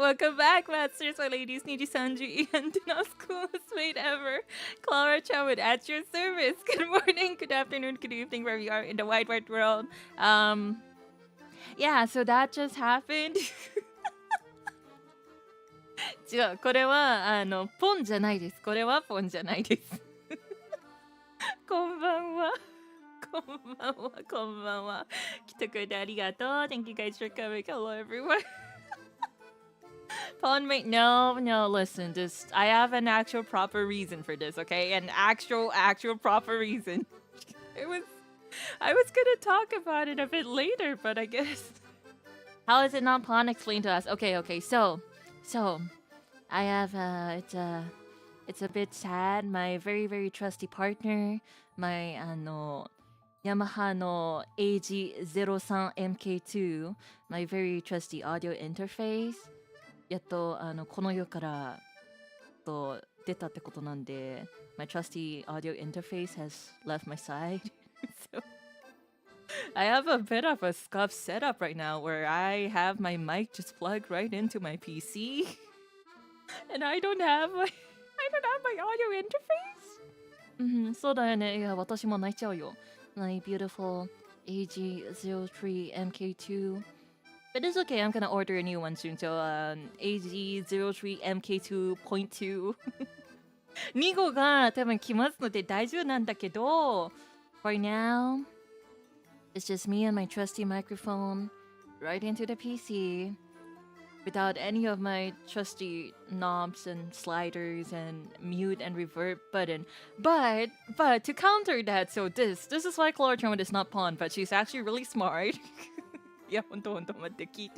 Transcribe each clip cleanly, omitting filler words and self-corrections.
Welcome back, masters and ladies. NIJISANJI and Denauth coolest maid ever. Klara Charmwood at your service. Good morning, good afternoon, good evening, wherever you are in the wide world. Yeah, so that just happened. 違う、これはポンじゃないです。これはポンじゃないです。こんばんは。こんばんは。こんばんは。来てくれてありがとう。Thank you guys for coming. Hello, everyone. Pawn mate, no, listen, I have an actual proper reason for this, okay? An actual proper reason. I was gonna talk about it a bit later, but I guess. How is it not pawn? Explain to us. Okay, so, I have, it's a bit sad. My very, very trusty partner, my, Yamaha no AG03MK2, my very trusty audio interface. やっとこの世から出たってことなんで My trusty audio interface has left my side. So I have a bit of a scuffed setup right now where I have my mic just plugged right into my PC and I don't have my audio interface. そうだよね。いや、私も泣いちゃうよ。My beautiful AG03MK2. But it's okay, I'm gonna order a new one soon. So, AG03MK2.2 2号が多分来ますので大丈夫なんだけど For now, it's just me and my trusty microphone right into the PC without any of my trusty knobs and sliders and mute and reverb button. But to counter that, so this is why Klara Charmwood is not pawn, but she's actually really smart. いや、ほんと待って、聞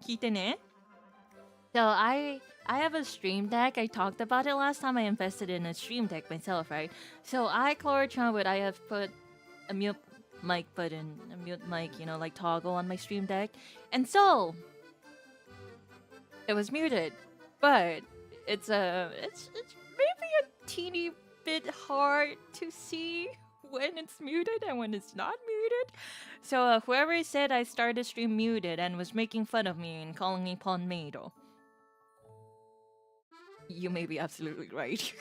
いてね。So I have a stream deck. I talked about it last time. I invested in a stream deck myself, right? So Klara Charmwood, I have put a mute mic button, a mute mic, like toggle on my stream deck. And so it was muted. But it's maybe a teeny bit hard to see when it's muted and when it's not muted. So whoever said I started stream muted and was making fun of me and calling me pawn maid, you may be absolutely right.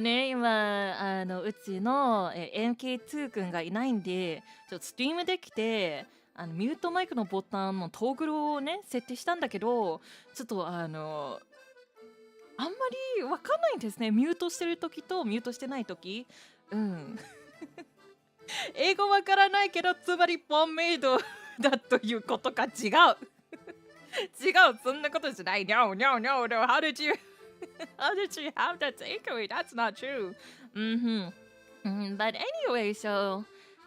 ね、今うちのMK2 君がいないんで、ちょっとストリームできてミュートマイクのボタンのトーグルをね設定したんだけど、ちょっとあんまりわかんないんですね。ミュートしてる時とミュートしてない時。英語わからないけど、つまりポンメイドだということか。違う、そんなことじゃない。No. How did you have that takeaway? That's not true. But anyway, so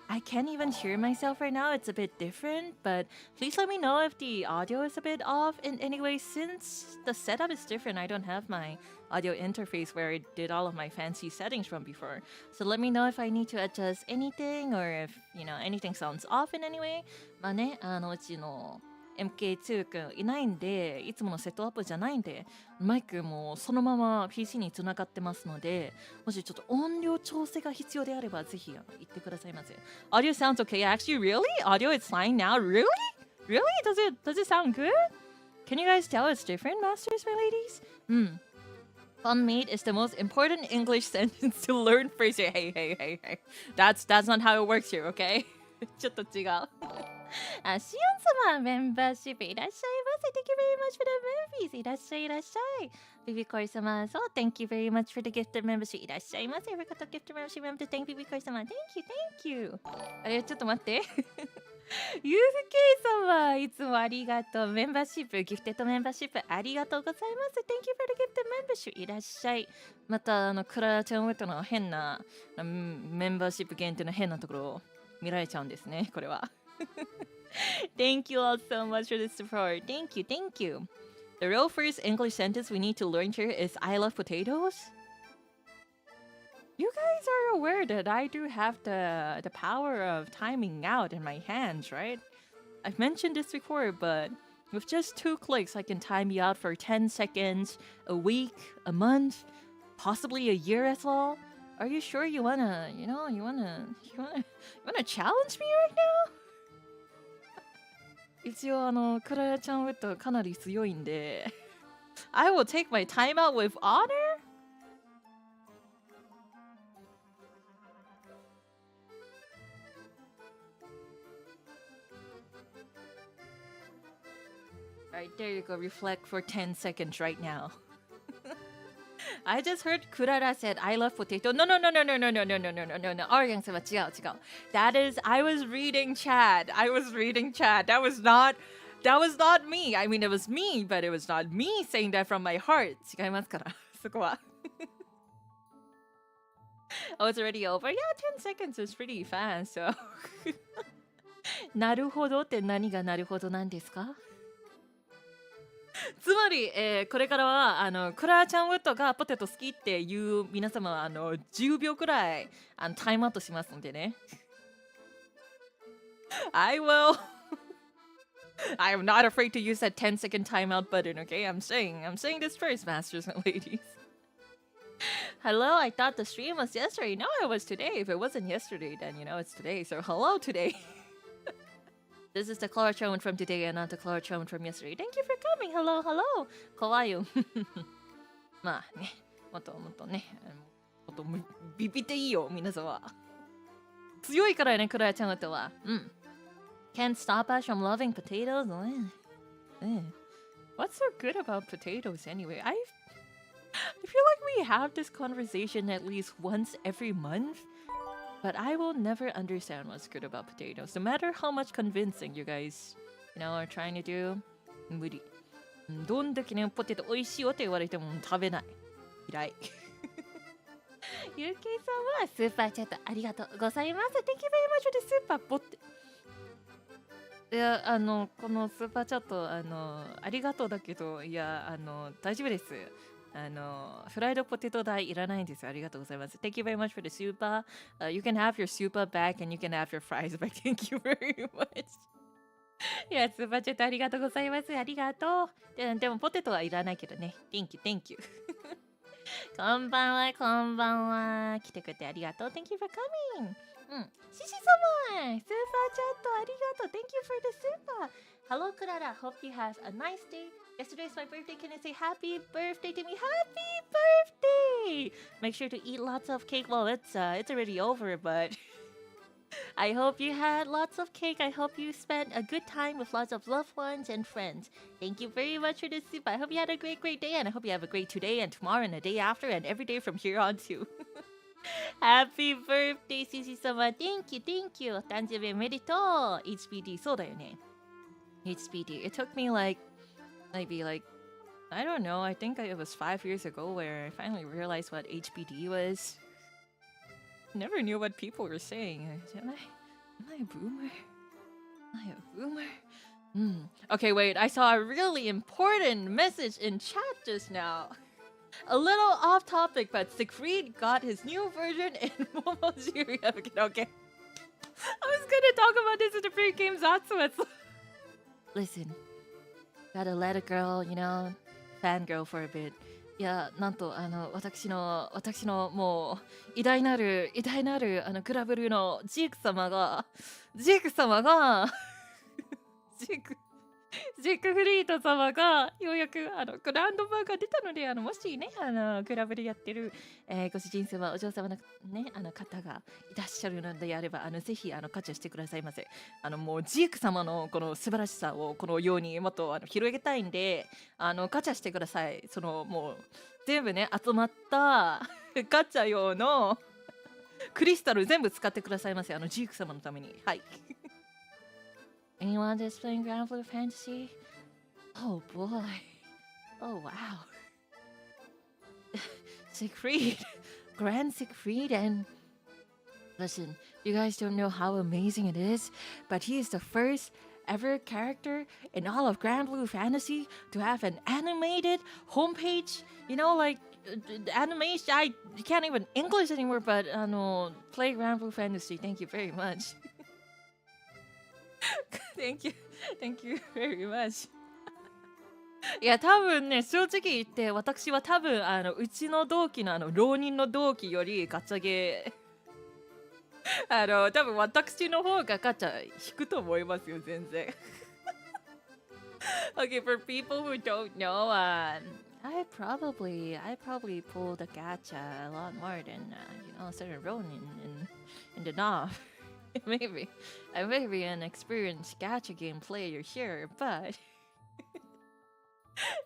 I can't even hear myself right now. It's a bit different, but please let me know if the audio is a bit off. And anyway, since the setup is different, I don't have my audio interface where I did all of my fancy settings from before. So let me know if I need to adjust anything or if, anything sounds off in any way. まあね、うちのMK2 君いないんで、いつものセットアップじゃないんで、マイクもそのまま PC につながってますので、もしちょっと音量調整が必要であればぜひ言ってくださいませ。Audio sounds okay. Actually, really? Audio is fine now? Really? Does it sound good? Can you guys tell it's different, masters, my ladies? Pawn maid is the most important English sentence to learn first. Hey. That's not how it works here, okay? ちょっと違う。シオン様、メンバーシップいらっしゃいませ。Thank you very much for the membership. いらっしゃい。ビビコリ様、そう、Thank you very much for the gifted membership. いらっしゃいませ。Every got a gifted membership member. Thank you, ビビコリ様。Thank you. あれ、ちょっと待って。ユーフケイ様、いつもありがとう。メンバーシップ、ギフテッドメンバーシップ、ありがとうございます。Thank you for the gifted membership. いらっしゃい。また、クララちゃんウェットの変なメンバーシップ限定の変なところを見られちゃうんですね、これは。Thank you all so much for the support. Thank you. The real first English sentence we need to learn here is I love potatoes. You guys are aware that I do have the power of timing out in my hands, right? I've mentioned this before, but with just 2 clicks, I can time you out for 10 seconds, a week, a month, possibly a year as well. Are you sure you wanna challenge me right now? 一応クララちゃんウッドかなり強いんで I will take my time out with honor? Alright, there you go. Reflect for 10 seconds right now. I just heard Kurara said, I love potato. No. Aryang-sama, 違う。That is, I was reading chat. That was not me. I mean, it was me, but it was not me saying that from my heart. 違いますから、そこは。Oh, it's already over? Yeah, 10 seconds is pretty fast, so. なるほどって何がなるほどなんですか？つまり、これからはクララちゃんウッドがポテト好きっていう皆様は10秒くらいタイムアウトしますのでね。I will. I am not afraid to use that 10-second timeout button, okay? I'm saying this first, masters and ladies. Hello, I thought the stream was yesterday. No, it was today. If it wasn't yesterday, then it's today. So hello today. This is the Klara Charmwood from today and not the Klara Charmwood from yesterday. Thank you for coming. Hello. 怖いよ。まあね、もっとね、もっとビビっていいよ、皆様。強いからね、クララちゃんとは。Can't stop us from loving potatoes? What's so good about potatoes anyway? I feel like we have this conversation at least once every month. But I will never understand what's good about potatoes. No matter how much convincing you guys, are trying to do. 無理。どんだけね、ポテト美味しいよって言われても食べない。嫌い。ゆうけいさんはスーパーチャットありがとうございます。Thank you very much for the スーパーポテ。いや、このスーパーチャット、ありがとうだけど、いや、大丈夫です。フライドポテト代いらないんです。ありがとうございます。Thank you very much for the super. You can have your super back and you can have your fries back. Thank you very much. いや、スーパーチャットありがとうございます。ありがとう。でもポテトはいらないけどね。Thank you. こんばんは。来てくれてありがとう。Thank you for coming. シシ様、スーパーチャットありがとう。Thank you for the super. Hello, Klara. Hope you have a nice day. Yesterday's my birthday. Can I say happy birthday to me? Happy birthday! Make sure to eat lots of cake. Well, it's already over, but I hope you had lots of cake. I hope you spent a good time with lots of loved ones and friends. Thank you very much for this soup. I hope you had a great day, and I hope you have a great today and tomorrow and the day after and every day from here on too. Happy birthday, Sisi-sama. Thank you. お誕生日おめでとう。HPD そうだよね。HPD. It took me maybe I don't know. I think it was 5 years ago where I finally realized what HBD was. Never knew what people were saying. Am I a boomer? Okay, wait. I saw a really important message in chat just now. A little off topic, but Siegfried got his new version in Momoshiri. Okay. I was gonna talk about this in the pre-game Zatsu. Listen. Gotta let a girl, fangirl for a bit. いや、なんと私のもう偉大なるクラブルのジーク様がジェイクフリート様がようやくグランドバーが出たのでもしねクラブでやってる、ご主人様お嬢様のね方がいらっしゃるのであればぜひガチャしてくださいませ。もうジーク様のこの素晴らしさをこのようにもっと広げたいんでガチャしてください。もう全部ね集まったガチャ用のクリスタル全部使ってくださいませ。ジーク様のために。はい。Anyone that's playing Grand Blue Fantasy? Oh boy. Oh wow. Siegfried. Grand Siegfried and... Listen, you guys don't know how amazing it is, but he is the first ever character in all of Grand Blue Fantasy to have an animated homepage. Animation. I can't even English anymore, but play Grand Blue Fantasy. Thank you very much. Thank you very much. いや多分ね正直言って私は多分うちの同期の浪人の同期よりガチャゲー多分私の方がガチャ引くと思いますよ全然。Okay, for people who don't know, I probably pulled a gacha a lot more than Sarah Ronin in Denauth. Maybe I may be an experienced gacha game player here, but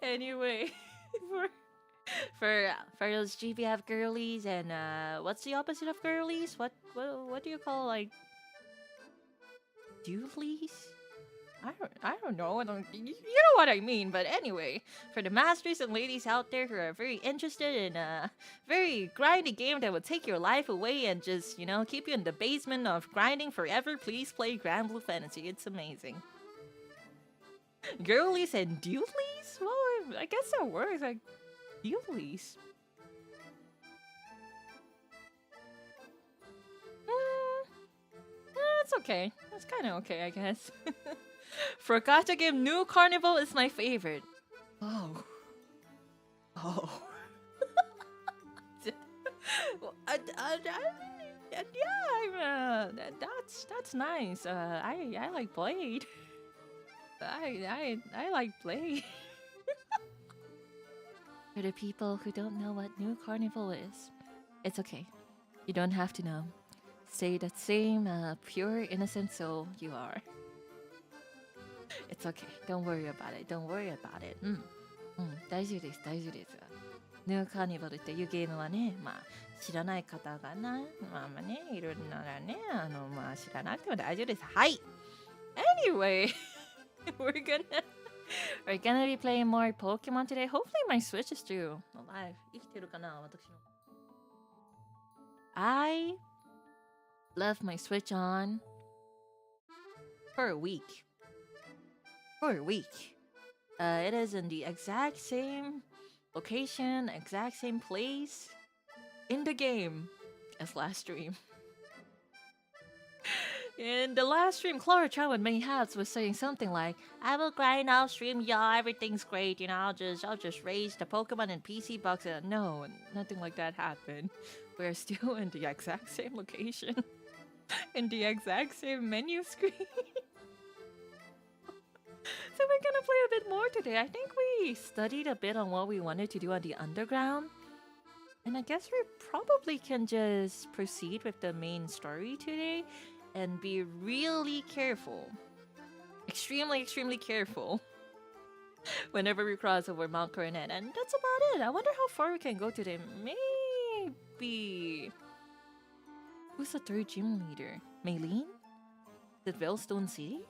anyway, for those GBF girlies and what's the opposite of girlies? What do you call like doolies? I don't know. You know what I mean. But anyway, for the masters and ladies out there who are very interested in a very grindy game that will take your life away and just keep you in the basement of grinding forever, please play Grand Blue Fantasy. It's amazing. Girlies and doolies? Well, I guess that works. Like doolies. It's okay. It's kind of okay, I guess. For a gacha game, New Carnival is my favorite. Oh. Well, yeah, that's nice. I like Blade. I like Blade. For the people who don't know what New Carnival is, it's okay. You don't have to know. Stay that same pure, innocent soul you are. It's okay. Don't worry about it. Don't worry about it. 大丈夫です。大丈夫です。ニューカーニバルっていうゲームはね、知らない方がね、いるならね、知らなくても大丈夫です。はい。Anyway, we're gonna be playing more Pokemon today. Hopefully my Switch is still alive. 生きてるかな、私の。I left my Switch on for a week. It is in the exact same location, exact same place in the game as last stream. In the last stream, Klara Charmwood mayhaps was saying something like, "I will grind out stream, yeah, everything's great. I'll just raise the Pokemon and PC box." No, nothing like that happened. We're still in the exact same location, in the exact same menu screen. So we're gonna play a bit more today. I think we studied a bit on what we wanted to do on the underground. And I guess we probably can just proceed with the main story today and be really careful. Extremely, extremely careful. Whenever we cross over Mount Coronet. And that's about it. I wonder how far we can go today. Maybe... Who's the third gym leader? Maylene? Is it Veilstone City?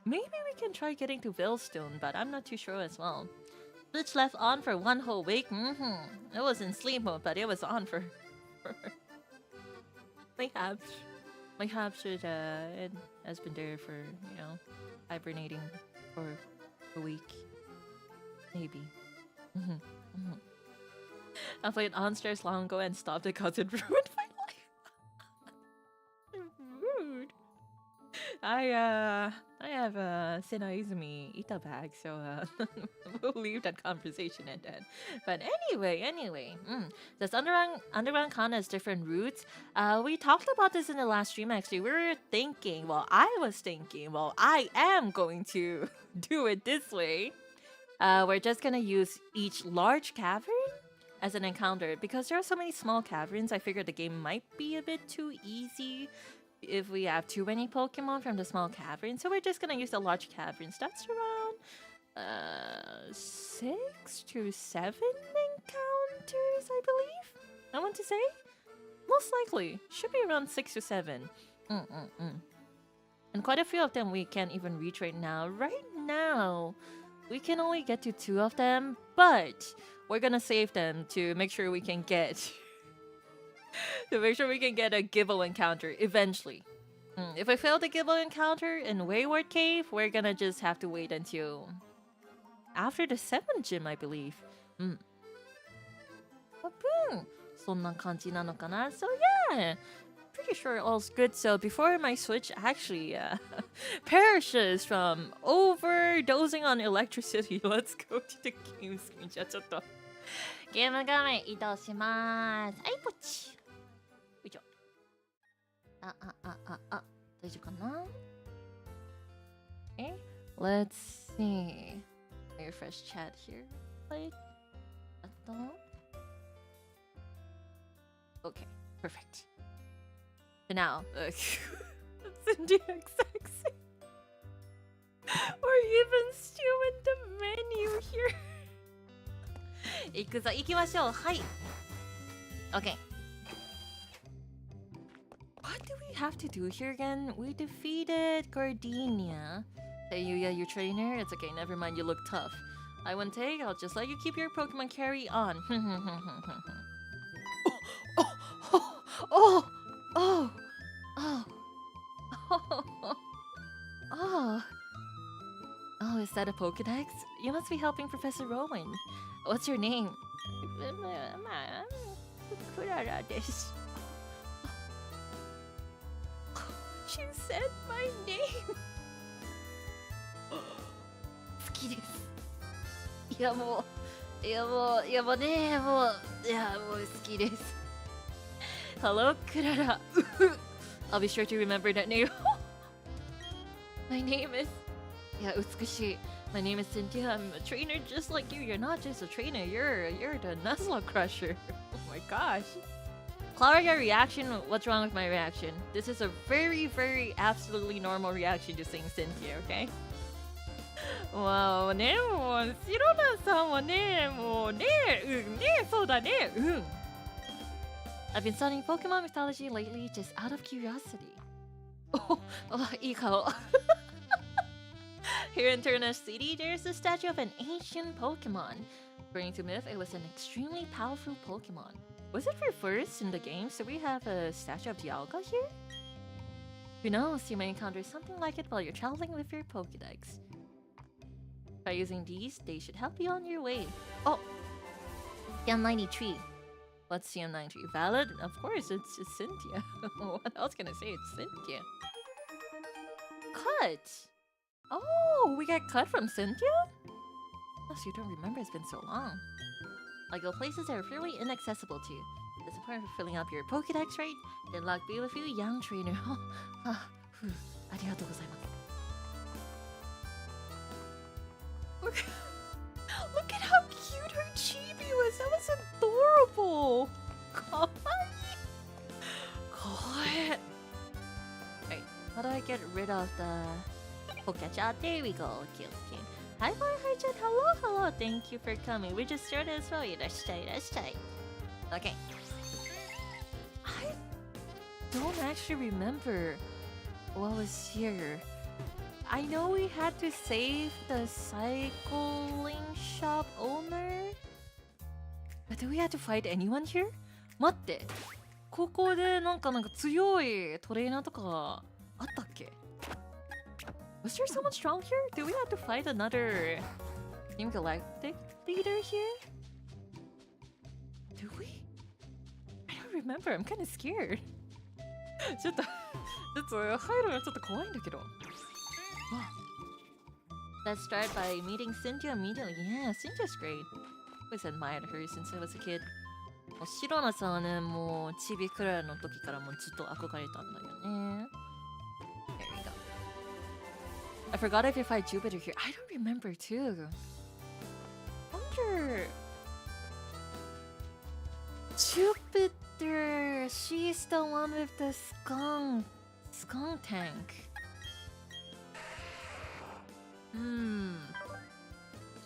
Maybe we can try getting to Veilstone, but I'm not too sure as well. Switch left on for one whole week. It was in sleep mode, but it was on for Mayhaps it has been there for, hibernating for a week. Maybe. I played Onstairs long ago and stopped it because it ruined my life. Rude. I have a Sena-Izumi Ita bag, so we'll leave that conversation at that. But anyway, this underground con has different routes. We talked about this in the last stream actually. We were thinking, I am going to do it this way. We're just gonna use each large cavern as an encounter. Because there are so many small caverns, I figured the game might be a bit too easy if we have too many Pokemon from the small caverns. So we're just gonna use the large caverns. That's around 6 to 7 encounters, I believe. I want to say? Most likely. Should be around 6 to 7. And quite a few of them we can't even reach right now. Right now, we can only get to 2 of them, but we're gonna save them to make sure we can get a Gibbo encounter eventually. If we fail the Gibbo encounter in Wayward Cave, we're gonna just have to wait until after the 7th gym, I believe. そんな感じなのかな? So yeah, pretty sure all's good. So before my Switch actually perishes from overdosing on electricity, let's go to the game screen. じゃあちょっとゲーム画面移動します。はい、ポチ。よいしょ。大丈夫かな？ Let's see. Let me refresh chat here. Like, okay, perfect. So now, Cynthia sexy. We're even still in the menu here. 行くぞ、行きましょう。はい。Okay. What do we have to do here again? We defeated Gardenia. Hey, Yuya, your trainer? It's okay, never mind, you look tough. I won't take, I'll just let you keep your Pokemon carry on. Oh, is that a Pokedex? You must be helping Professor Rowan. What's your name? Klara desu. She said my name. 好きです。いやもうね、もう好きです。Hello, Klara. I'll be sure to remember that name. My name is... いや、美しい。My name is Cynthia. I'm a trainer just like you. You're not just a trainer. You're the Nuzlocke crusher. Oh my gosh. Klara, your reaction? What's wrong with my reaction? This is a very, very absolutely normal reaction to saying Cynthia, okay? もうね、もうシロナさんはね、もうね、そうだね、I've been studying Pokemon mythology lately just out of curiosity. いい顔。Here in Eterna City, there's a statue of an ancient Pokemon. According to myth, it was an extremely powerful Pokemon. Was it reversed in the game, so we have a statue of Dialga here? Who knows, you may encounter something like it while you're traveling with your Pokédex. By using these, they should help you on your way. Oh! CM93. What's CM93? Valid? Of course, it's Cynthia. What else can I say? It's Cynthia. Cut! Oh, we got cut from Cynthia? Plus, you don't remember, it's been so long. I go places that are fairly inaccessible to you. It's important for filling up your Pokédex, right? Good luck be with you, young trainer. Arigatou gozaimasu. Look at how cute her chibi was. That was adorable. Kawaii. Alright, how do I get rid of the Pokecha? There we go. Okay. Hi, Hi-chan. Hello. Thank you for coming. We just started as well. Okay. I don't actually remember what was here. I know we had to save the cycling shop owner. But do we have to fight anyone here? 待って。ここでなんか強いトレーナーとかあったっけ? Was there someone strong here? Do we have to fight another Team Galactic leader here? Do we? I don't remember. I'm kind of scared. ちょっと入るのちょっと怖いんだけど。Let's start by meeting Cynthia immediately. Yeah, Cynthia's great. Always admired her since I was a kid. もうシロナさんはね、もうチビくらいの時からもうずっと憧れたんだよね。There we go. I forgot if you fight Jupiter here. I don't remember too. Wonder. Jupiter. She's the one with the skunk tank.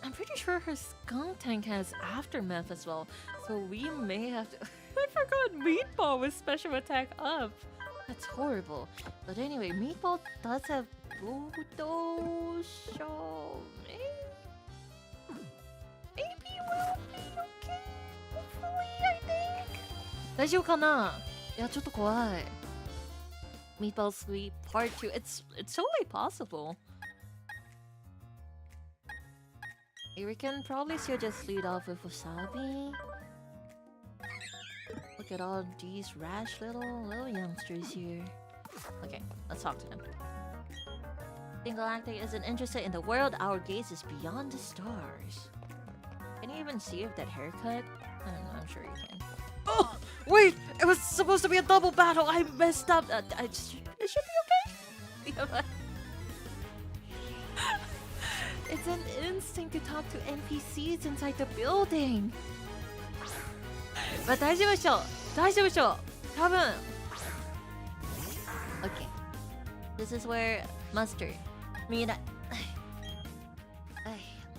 I'm pretty sure her skunk tank has aftermath as well, so we may have to... I forgot Meatball with special attack up. That's horrible. But anyway, Meatball does have Bulldoze, so maybe we'll be okay. Hopefully, I think. 大丈夫かな? いや、ちょっと怖い. Meatball Sweep Part 2. It's totally possible. We can probably still just lead off with Wasabi. Look at all these rash little youngsters here. Okay, let's talk to them. I think Galactic isn't interested in the world. Our gaze is beyond the stars. Can you even see with that haircut? I don't know, I'm sure you can. Oh! Wait! It was supposed to be a double battle! I messed up! It should be okay? It's an instinct to talk to NPCs inside the building. まあ大丈夫でしょう。大丈夫でしょう。多分。Okay. This is where mustard. 見えない。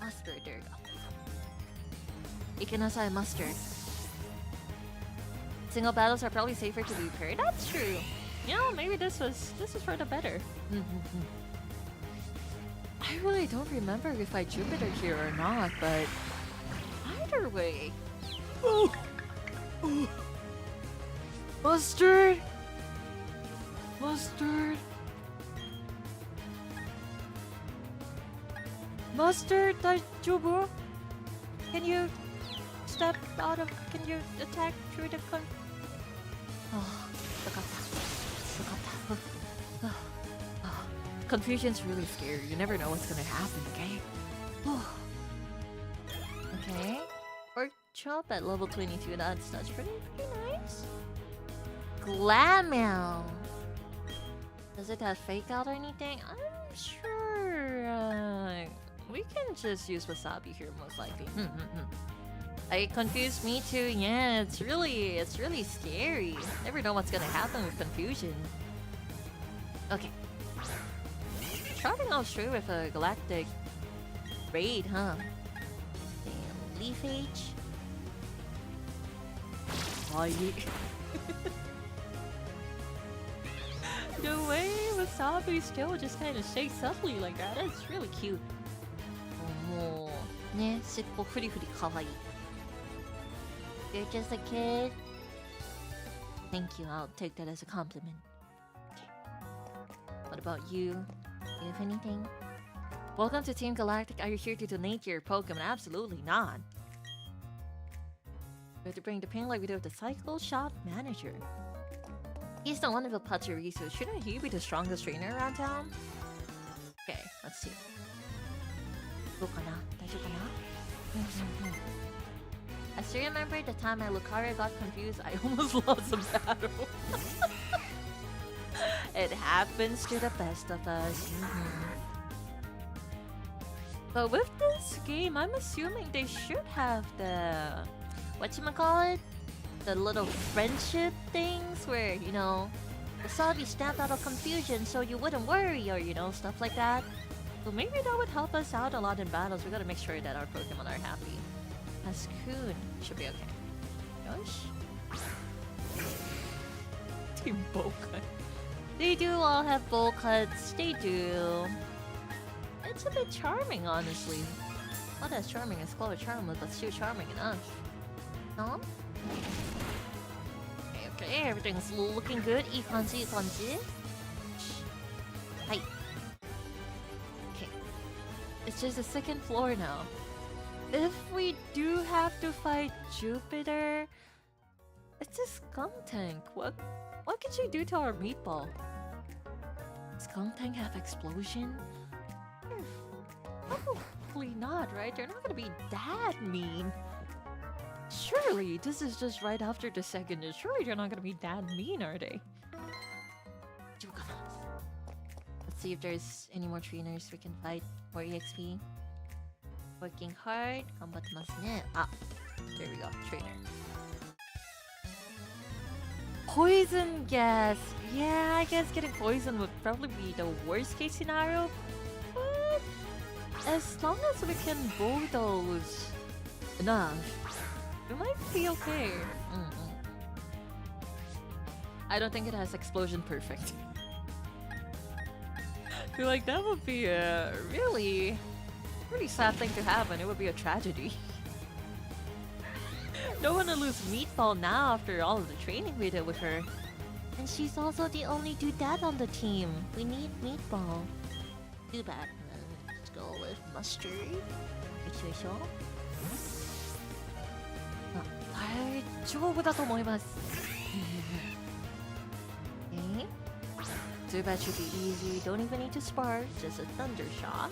Mustard, there you go. 行きなさい mustard. Single battles are probably safer to be paired. That's true. You know, maybe this was for the better. I really don't remember if I Jupiter here or not, but either way. Oh. Mustard! Mustard! Mustard, daijoubu? Can you step out of... Can you attack through the Oh, confusion's really scary. You never know what's gonna happen, okay? Okay. Orc chop at level 22. That's pretty nice. Glamel. Does it have fake out or anything? I'm sure. We can just use wasabi here, most likely. I confused me too. Yeah, it's really scary. Never know what's gonna happen with confusion. Okay. Starting off straight with a galactic raid, huh? And Leaf Age. The way Wasabi's tail just kind of shakes subtly like that, it's really cute. Oh, ne, sippo furi furi kawaii. You're just a kid. Thank you, I'll take that as a compliment. Okay. What about you? Do you have anything? Welcome to Team Galactic. Are you here to donate your Pokemon? Absolutely not. We have to bring the pain like we do with the Cycle Shop Manager. He's the one with the Pachirisu. Shouldn't he be the strongest trainer around town? Okay, let's see. I still remember the time my Lucario got confused. I almost lost a battle. It happens to the best of us. But with this game, I'm assuming they should have the... whatchamacallit? The little friendship things where, you know, Wasabi snapped out of confusion so you wouldn't worry or, you know, stuff like that. So maybe that would help us out a lot in battles. We gotta make sure that our Pokemon are happy. Ascoon should be okay. Yosh? Team bowl cut. They do all have bowl cuts. They do. It's a bit charming, honestly. Not as charming as Klara Charmwood, but still charming enough. No? Okay, everything's looking good. Ikanji. Hi. Okay. It's just the second floor now. If we do have to fight Jupiter, it's a skunk tank. What could you do to our meatball? Skunk tank have explosion? Probably not, right? They're not gonna be that mean. Surely, this is just right after the second. Surely they're not gonna be that mean, are they? Let's see if there's any more trainers we can fight. More EXP. Working hard. Ganbattemasu ne. Ah, there we go. Trainer. Poison gas. Yeah, I guess getting poisoned would probably be the worst case scenario. But as long as we can bulldoze enough, we might be okay. I don't think it has explosion perfect. I feel like that would be a really sad thing to happen. It would be a tragedy. Don't want to lose Meatball now after all of the training we did with her. And she's also the only dudette on the team. We need Meatball. Too bad. Let's go with Mustard. Sure. 大丈夫だと思います。Okay. Zubat should be easy. Don't even need to spark. Just a thunder shot.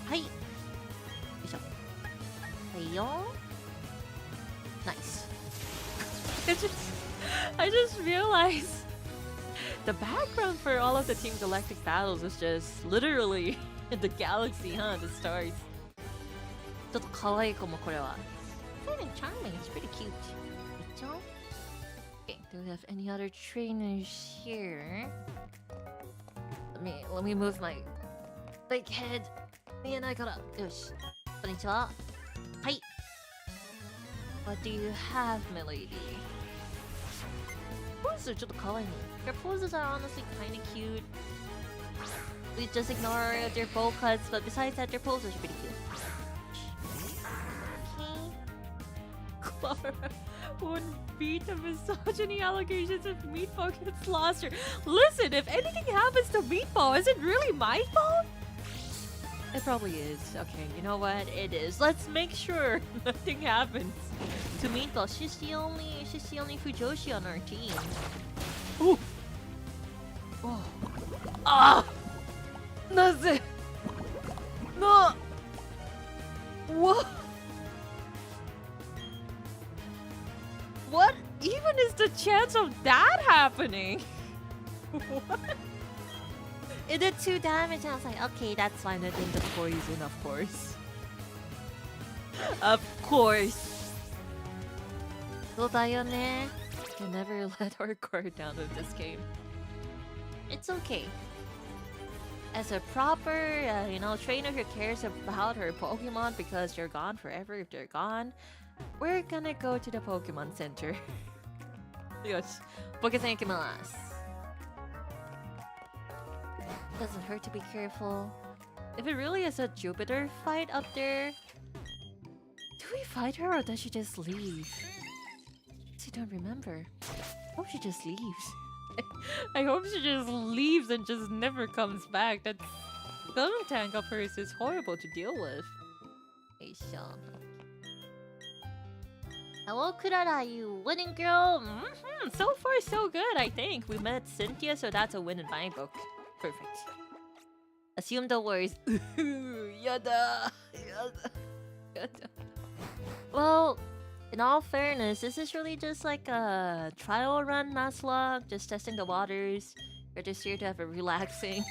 Hi. Hey yo. Nice. I just realized the background for all of the Team Galactic battles is just literally The galaxy, huh? The stars. ちょっと可愛い子もこれは。Kind of charming. It's pretty cute. Okay, do we have any other trainers here? Let me move my big head. 見えないから。よし。こんにちは。はい。What do you have, my lady? Poses are ちょっと可愛いね。Their poses are honestly kind of cute. We just ignore their bowl cuts, but besides that, their poses are pretty cute. Okay. Klara wouldn't beat the misogyny allegations if Meatball gets lost her. Listen, if anything happens to Meatball, is it really my fault? It probably is. Okay, you know what? It is. Let's make sure nothing happens to Meatball. She's the only Fujoshi on our team. Ooh. Oh. Ah! Naze! No! What? What even is the chance of that happening? What? It did 2 damage. I was like, okay, that's fine. I think the poison, of course. Of course. そうだよね. Can never let our guard down with this game. It's okay. As a proper, trainer who cares about her Pokemon because they're gone forever if they're gone, we're gonna go to the Pokemon Center. Yes. Pokezen ikimasu. Doesn't hurt to be careful. If it really is a Jupiter fight up there, do we fight her or does she just leave? I don't remember. I hope she just leaves. I hope she just leaves and just never comes back. That gun tank of hers is horrible to deal with. Hey, Sean. Hello, Klara, you winning girl? So far, so good, I think. We met Cynthia, so that's a win in my book. Perfect. Assume the worst. Yada. Yada. Yada. Well, in all fairness, this is really just like a trial run Nuzlocke, just testing the waters. We're just here to have a relaxing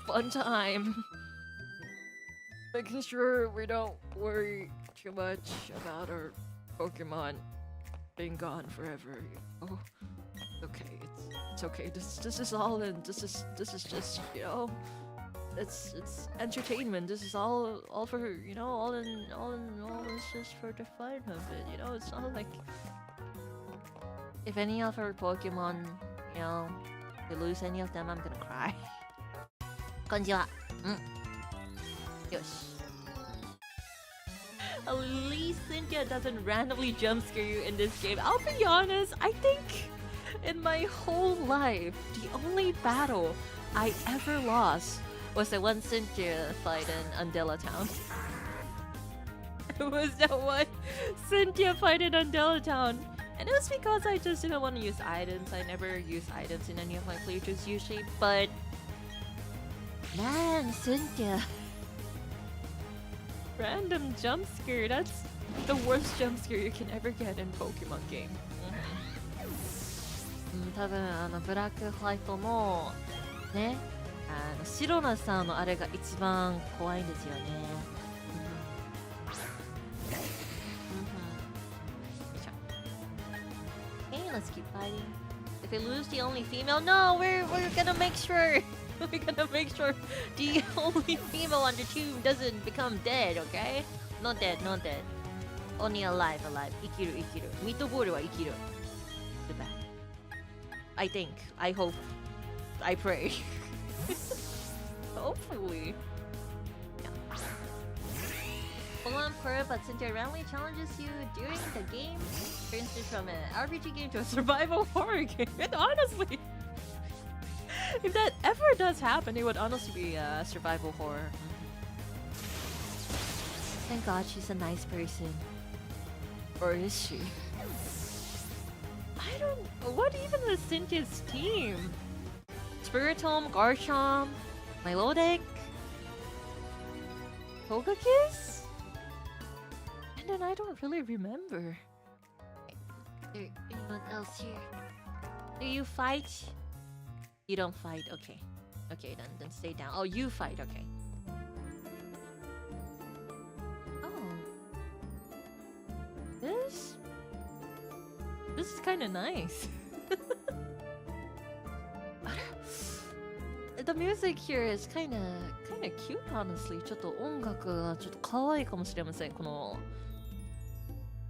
fun time. Making sure we don't worry too much about our Pokemon being gone forever. Oh, okay, it's okay. This is all in. This is just it's entertainment. This is all for all is just for the fun of it. It's not like if any of our Pokemon, we lose any of them, I'm gonna cry. Konnichiwa. Yosh. At least Cynthia doesn't randomly jump scare you in this game. I'll be honest, I think in my whole life, the only battle I ever lost was the one Cynthia fight in Undella Town. It was that one Cynthia fight in Undella Town. And it was because I just didn't want to use items. I never use items in any of my playthroughs usually, but man, Cynthia. Random jump scare. That's the worst jump scare you can ever get in Pokemon game. 多分ブラックホワイトもね、白なさんのあれが一番怖いんですよね。Okay, let's keep fighting. If we lose the only female, no, we're gonna make sure. We're gonna make sure the only female on the team doesn't become dead, okay? Not dead, not dead. Only alive, alive. 生きる、生きる。ミートボールは生きる。Goodbye. I think, I hope, I pray. Hopefully. Yeah. Pokemon Pearl, but Cynthia randomly challenges you during the game, for instance, from an RPG game to a survival horror game. And honestly, if that ever does happen, it would honestly be a survival horror. Thank God she's a nice person. Or is she? I don't know. What even is Cynthia's team? Spiritomb, Garchomp, Milotic, Togekiss? And then I don't really remember. Is there anyone else here? Do you fight You don't fight. Okay. Okay, then stay down. Oh, you fight. Okay. Oh. This is kind of nice. The music here is kind of cute, honestly. ちょっと音楽がちょっと可愛いかもしれません。この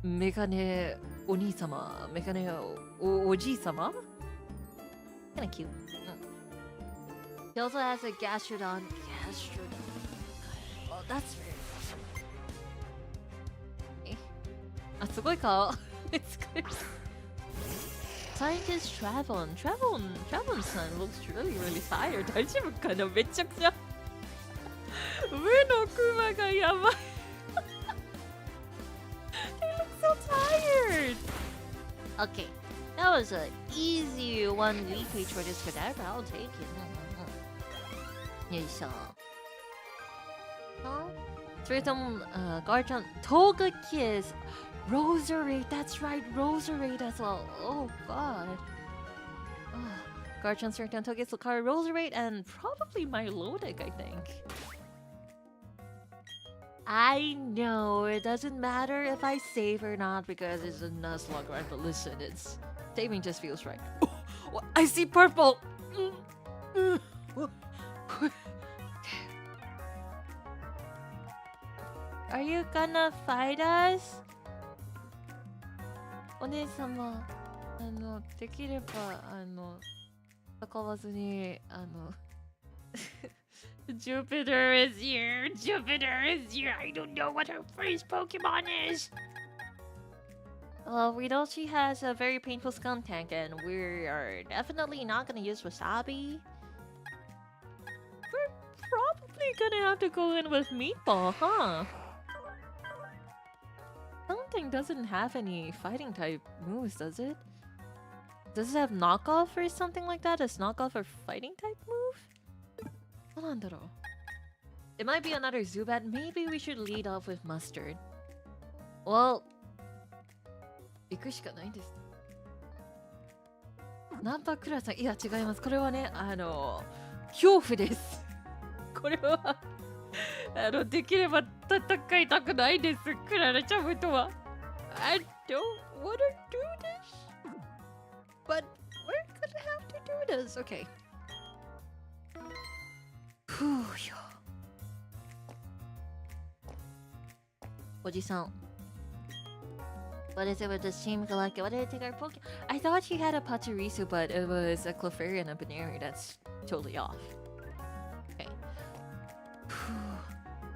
メガネお兄様、メガネおじい様 Kind of cute. He also has a Gastrodon. Oh, that's very cool. あ、すごい顔。It's good. Scientist Travon-san looks really tired. 大丈夫かなめちゃくちゃ上のクマがやばい。They look so tired. Okay, that was an easy one weekly choice for that. I'll take it. よいしょ。それとも、Garchomp, Toga Kiss, Roserade, that's right, Roserade as well. Oh god. Garchomp, Suicune, Togekiss, Lucario, Roserade, and probably Milotic, I think. I know, it doesn't matter if I save or not because it's a Nuzlocke, right? But listen, it's saving just feels right. Oh, I see purple! Are you gonna fight us? お姉様、できれば、戦わずに、Jupiter is here! Jupiter is here! I don't know what her first Pokemon is! Well, we know she has a very painful skunk tank, and we are definitely not gonna use Wasabi. We're probably gonna have to go in with Meatball, huh? Something doesn't have any fighting type moves, does it? Does it have knockoff or something like that? Is knockoff a fighting type move? It might be another Zubat. Maybe we should lead off with Mustard. Well, 行くしかないんです。ナンパクラさん、いや違います。これはね、恐怖です。これはできれば戦いたくないです。クララちゃんとは。I don't want to do this, but we're gonna have to do this. Okay. ふうよ。おじさん。What is it with this team Galactic? What did it take our Pokemon? I thought he had a Pachirisu, but it was a Clefairy and a Baneri. That's totally off. Okay.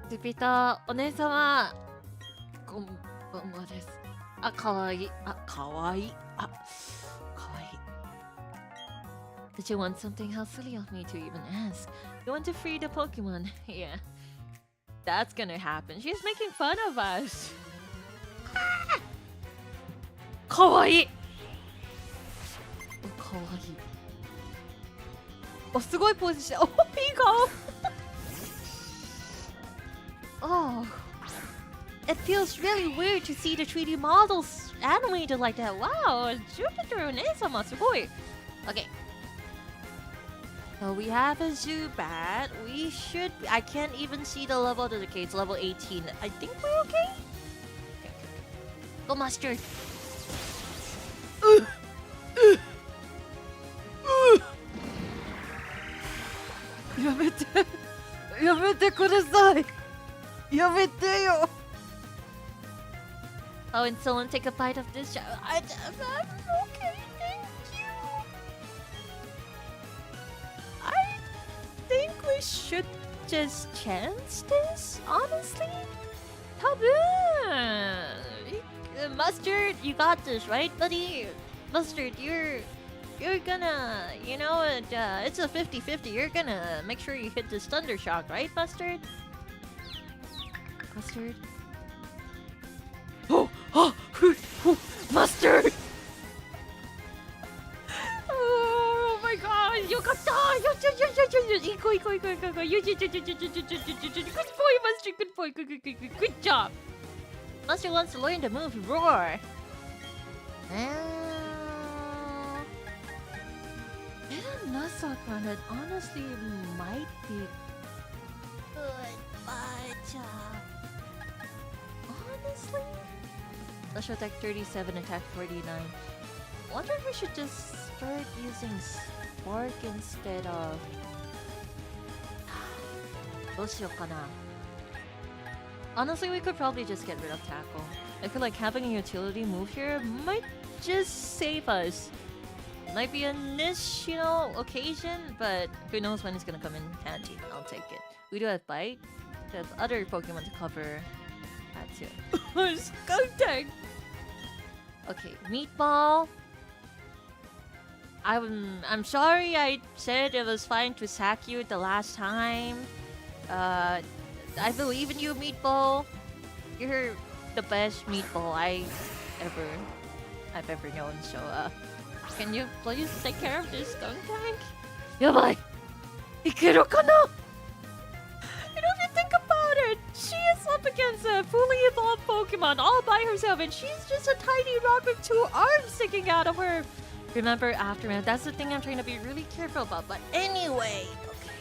スピタお姉様こんばんはです。あ、かわいい。あ、かわいい。あ、かわいい。Did you want something? How silly of me to even ask. You want to free the Pokemon? Yeah. That's gonna happen. She's making fun of us. かわいい。かわいい。お、すごいポーズして。お、いい顔。Oh, it feels really weird to see the 3D models animated like that. Wow, Jupiter Nesama, sugoi. Okay. So we have a Zubat. We should. I can't even see the level of the decay. It's level 18. I think we're okay. Go, Mustard. Yamete. Yamete kudasai. Yamete yo. Oh, and someone take a bite of this. I'm okay, thank you. I think we should just chance this, honestly. Mustard, you got this, right, buddy? Mustard, you're gonna, you know, it's a 50-50. You're gonna make sure you hit this Thunder Shock, right, Mustard? Mustard? Oh, Mustard! Oh my god, you got Good boy, Mustard, good boy, good job. Mustard wants to learn the move Roar. Nuzlocke that honestly might be good, but honestly, special attack 37, attack 49. Wonder if we should just start using Spark instead of. どうしようかな. Honestly, we could probably just get rid of Tackle. I feel like having a utility move here might just save us. Might be a niche, you know, occasion, but who knows when it's gonna come in handy. I'll take it. We do have Bite. We have other Pokemon to cover that too. Skunk Tank! Okay, Meatball. I'm sorry I said it was fine to sack you the last time. I believe in you, Meatball. You're the best Meatball I've ever known. So, can you please take care of this Skunk Tank? Yabai! Ikeru kana? You know, if you think about it, she is up against a fully evolved Pokemon all by herself, and she's just a tiny rock with 2 arms sticking out of her. Remember, Aftermath, that's the thing I'm trying to be really careful about. But anyway, okay.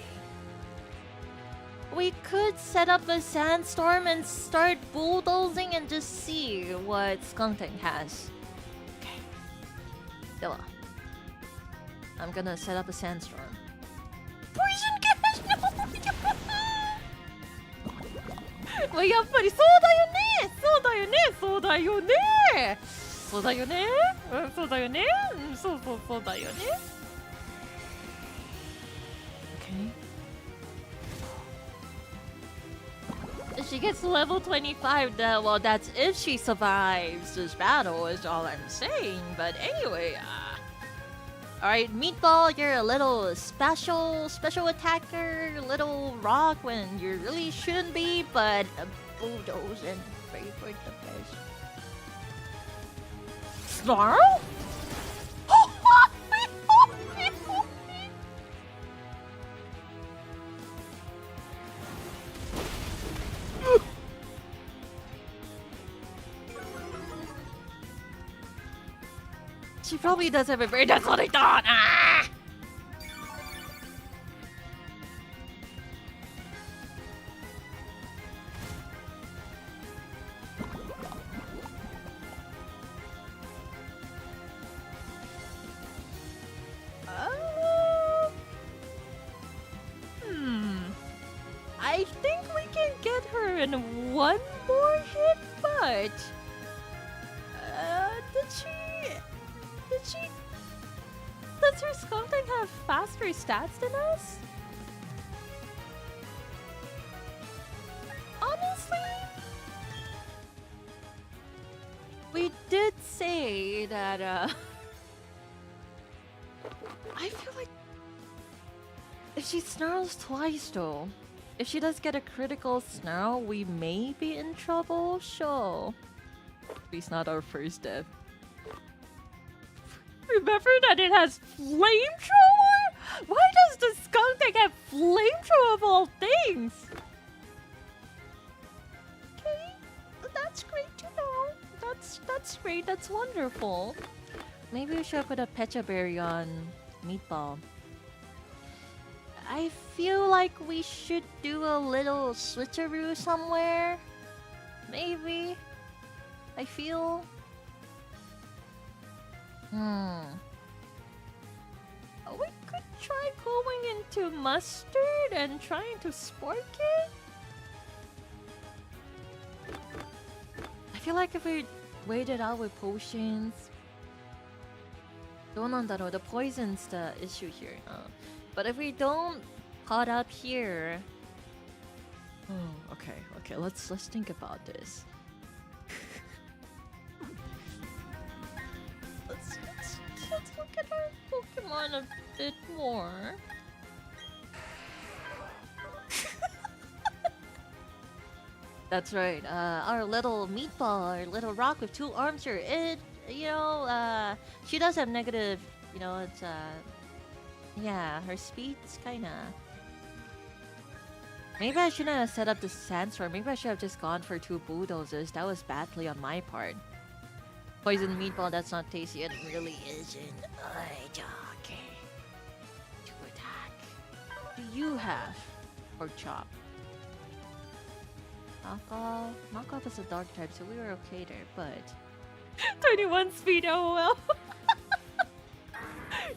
We could set up a sandstorm and start bulldozing and just see what Skunk Tank has. Okay. Dilla. I'm gonna set up a sandstorm. Poison gas! No! まあやっぱりそうだよねそうだよねそうだよねそうだよねそうだよねそうだよね Okay. If she gets to level 25, well, that's if she survives this battle, is all I'm saying. But anyway, alright, Meatball, you're a little special attacker, little rock when you really shouldn't be, but a bulldoze and pray for the best. Snarl? She probably does have a brain. That's what I thought. Ah! I think we can get her in one more hit, but does her Skunk Tank have faster stats than us? Honestly, we did say that I feel like if she snarls twice though, if she does get a critical snarl, we may be in trouble, sure. At least not our first death. Remember that it has flamethrower? Why does the Skunk Tank have flamethrower of all things? Okay, that's great to know. That's great. That's wonderful. Maybe we should put a Pecha Berry on Meatball. I feel like we should do a little switcheroo somewhere. Maybe. I feel. We could try going into mustard and trying to spark it. I feel like if we wait it out with potions. どうなんだろう? The poison's the issue here. But if we don't pot up here. Oh, okay. Let's think about this. Let's look at our Pokemon a bit more. That's right. Our little Meatball, our little rock with 2 arms here. She does have negative. It's yeah, her speed's kinda. Maybe I shouldn't have set up the sandstorm. Maybe I should have just gone for 2 bulldozers. That was badly on my part. Poison Meatball, that's not tasty. It really isn't. Okay. you have? Pork chop. Knockoff is a dark type, so we were okay there, but 21 speed, oh well.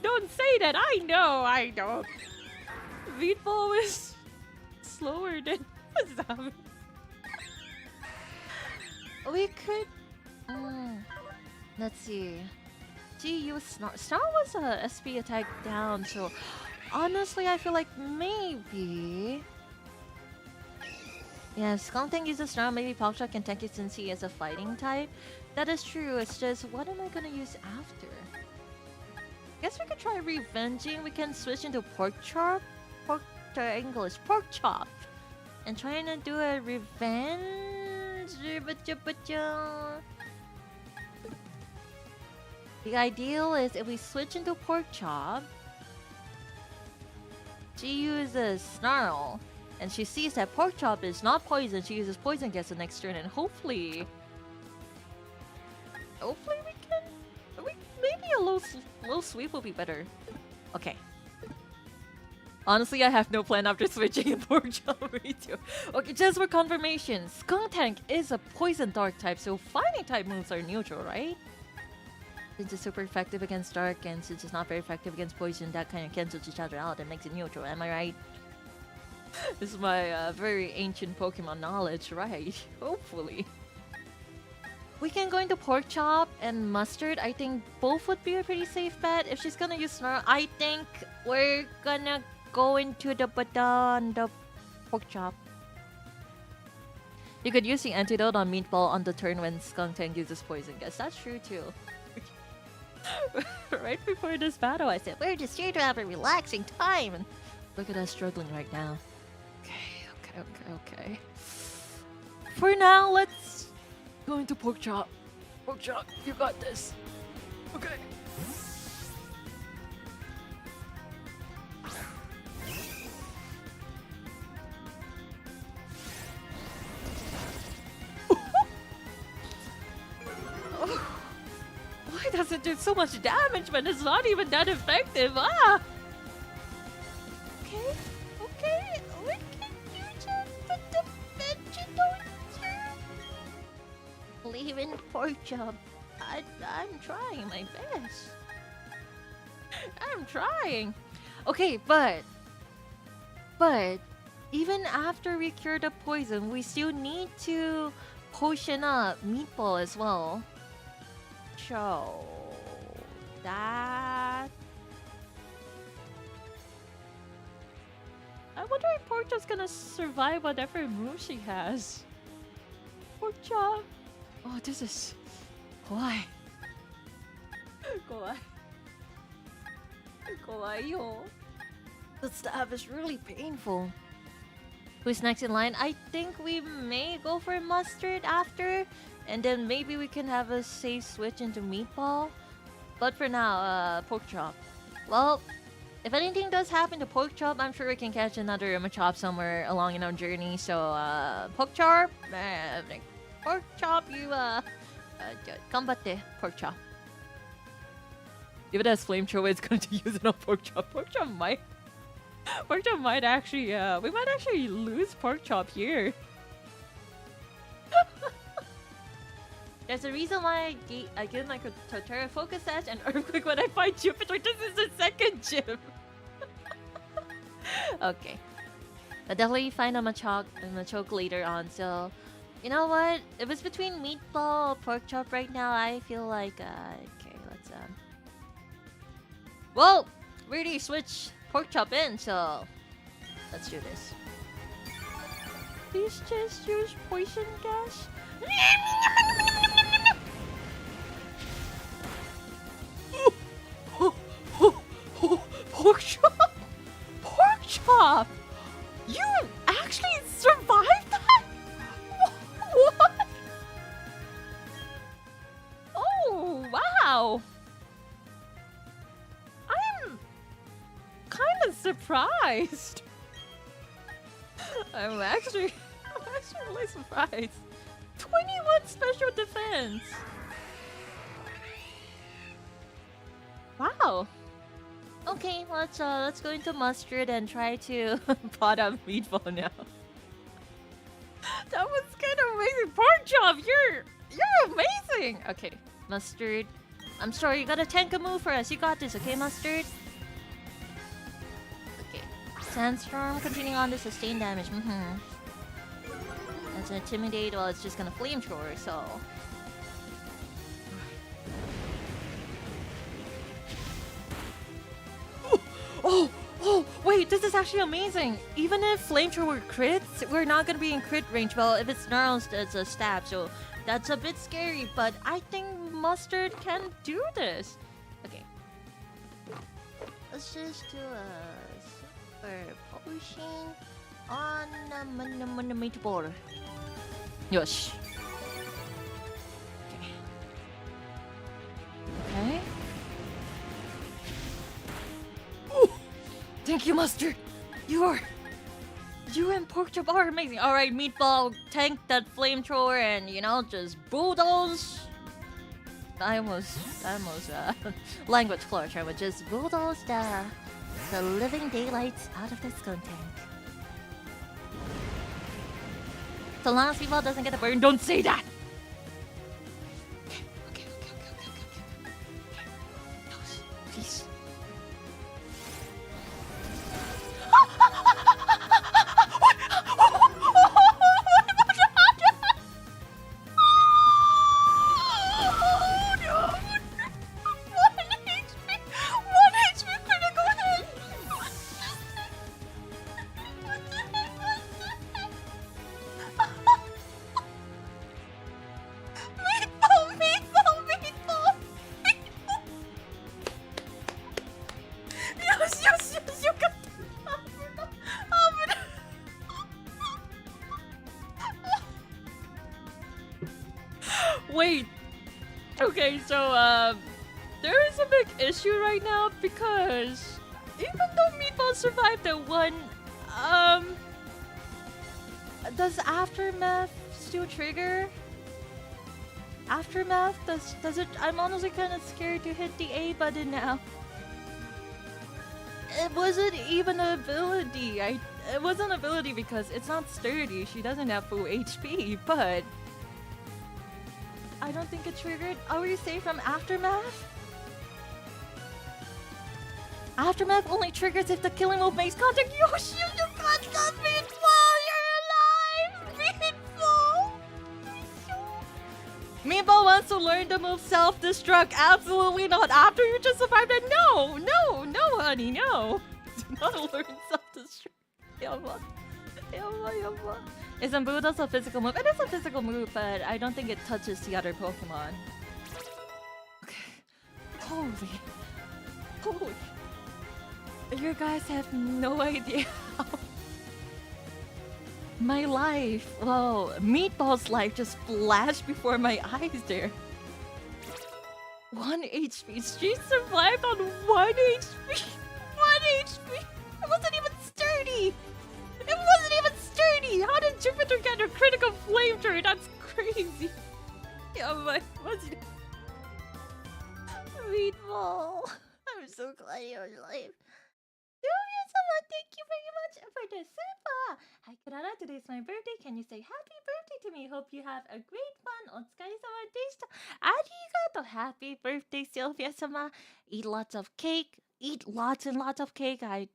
Don't say that. I know. Meatball is slower than Zombie. We could. Let's see. GU Star was a SP attack down, so honestly, I feel like maybe. Yeah, Skunktank uses Star, maybe Pogshock can tank it since he is a fighting type. That is true, it's just, what am I gonna use after? Guess we could try Revenging. We can switch into Pork Chop. English, Pork Chop. And trying to do a Revenge. The ideal is if we switch into Pork Chop, she uses Snarl. And she sees that Pork Chop is not poison, she uses Poison Gas the next turn, and hopefully we can... maybe a low sweep will be better. Okay. Honestly, I have no plan after switching in Pork Chop. Me too. Okay, just for confirmation, Skunktank is a Poison Dark type, so fighting type moves are neutral, right? Since it's super effective against Dark, and since it's not very effective against Poison, that kind of cancels each other out and makes it neutral, am I right? This is my very ancient Pokemon knowledge, right? Hopefully. We can go into Pork Chop and Mustard. I think both would be a pretty safe bet. If she's gonna use Snarl, I think we're gonna go into the Pork Chop. You could use the antidote on Meatball on the turn when Skunktank uses Poison Gas. That's true too. Right before this battle, I said, we're just here to have a relaxing time. And look at us struggling right now. Okay. For now, let's go into Pork Chop. Pork Chop, you got this. Okay. Why does it do so much damage when it's not even that effective? Ah! Okay. We can use it for the vegetable. Leave in Pork Chop. I'm trying my best. I'm trying. Okay, but even after we cure the poison, we still need to potion up Meatball as well. So that I wonder if Pork Chop's gonna survive whatever move she has. Pork Chop. Oh, this is why. Kawaii. The stab is really painful. Who's next in line? I think we may go for Mustard after, and then maybe we can have a safe switch into Meatball. But for now, Pork Chop. Well, if anything does happen to Pork Chop, I'm sure we can catch another Machop somewhere along in our journey. So, Pork Chop, you, ganbatte, Pork Chop. If it has Flamethrower, it's going to use it on Pork Chop. Pork Chop might actually, we might actually lose Pork Chop here. There's a reason why I give my Totara Focus Sash and Earthquake when I fight Jupiter. This is the second gym. Okay. I'll definitely find a Machoke later on, so... You know what? If it's between Meatball or Pork Chop right now, I feel like, okay, let's, well, we already switched Pork Chop in, so... Let's do this. Please just use Poison Gas. Pork Chop! Pork Chop! You actually survived that? What? Oh, wow! I'm kind of surprised. I'm actually really surprised. 21 special defense! Wow! Okay, let's go into mustard and try to pot up meatball now. That was kind of amazing. Pork chop, you're amazing. Okay, mustard. I'm sorry, you gotta tank a move for us. You got this, okay, mustard? Okay. Sandstorm, continuing on to sustain damage. That's an intimidate. Well, it's just gonna flamethrower, so. Oh, wait, this is actually amazing. Even if flamethrower crits, we're not gonna be in crit range. Well, if it snarls, it's a stab, so that's a bit scary, but I think mustard can do this. Okay. Let's just do a super potion on the meatball. Yosh. Okay. Thank you, Mustard. You and Pork Chop are amazing. All right, Meatball, tank that flamethrower, and just bulldoze. I almost language Klara Charmwood, just bulldoze the living daylights out of this gun tank. So long as Meatball doesn't get a burn, don't say that. Okay. Please. Wait. Okay, so there is a big issue right now because even though Meatball survived the one, does Aftermath still trigger? Aftermath? Does it? I'm honestly kind of scared to hit the A button now. It wasn't even an ability. It wasn't an ability because it's not sturdy. She doesn't have full HP, but I don't think it triggered. Are we safe from Aftermath? Aftermath only triggers if the killing move makes contact. Yoshi, you got the Meatball! You're alive! Meatball! Meatball wants to learn the move self-destruct. Absolutely not. After you just survived it. No, honey, no. Do not learn self-destruct. Yabba. Isn't Buddha's a physical move? It is a physical move, but I don't think it touches the other Pokemon. Okay. Holy. You guys have no idea how my life, well, Meatball's life just flashed before my eyes there. 1 HP. She survived on 1 HP. 1 HP. It wasn't even sturdy. How did Jupiter get a critical flamethrower? That's crazy. Yeah, but Meatball. I'm so glad you're alive. Thank you very much for the super. Hi, Klara. Today's my birthday. Can you say happy birthday to me? Hope you have a great fun. Otsukaresama deshita. Arigato. Happy birthday, Sylvia-sama. Eat lots of cake. Eat lots and lots of cake. I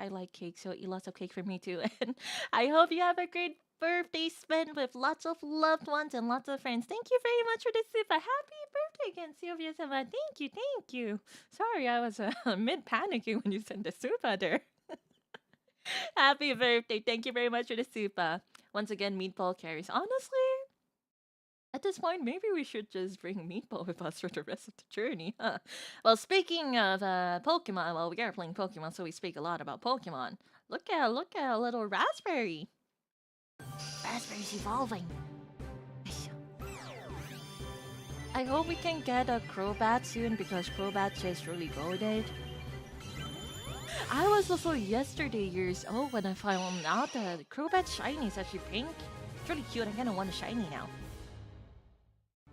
like cake, so eat lots of cake for me too. And I hope you have a great birthday spent with lots of loved ones and lots of friends. Thank you very much for the super. Happy birthday again, Sylvia-sama. Thank you. Sorry, I was mid-panicking when you sent the super there. Happy birthday. Thank you very much for the super. Once again, Meatball carries. Honestly, at this point, maybe we should just bring Meatball with us for the rest of the journey, huh? Well, speaking of Pokemon, well, we are playing Pokemon, so we speak a lot about Pokemon. Look at a little Raspberry. Raspberry's evolving. I hope we can get a Crobat soon because Crobat's just really goated. I was also yesterday years old when I found out that Crobat Shiny is actually pink. It's really cute. I kind of want a shiny now.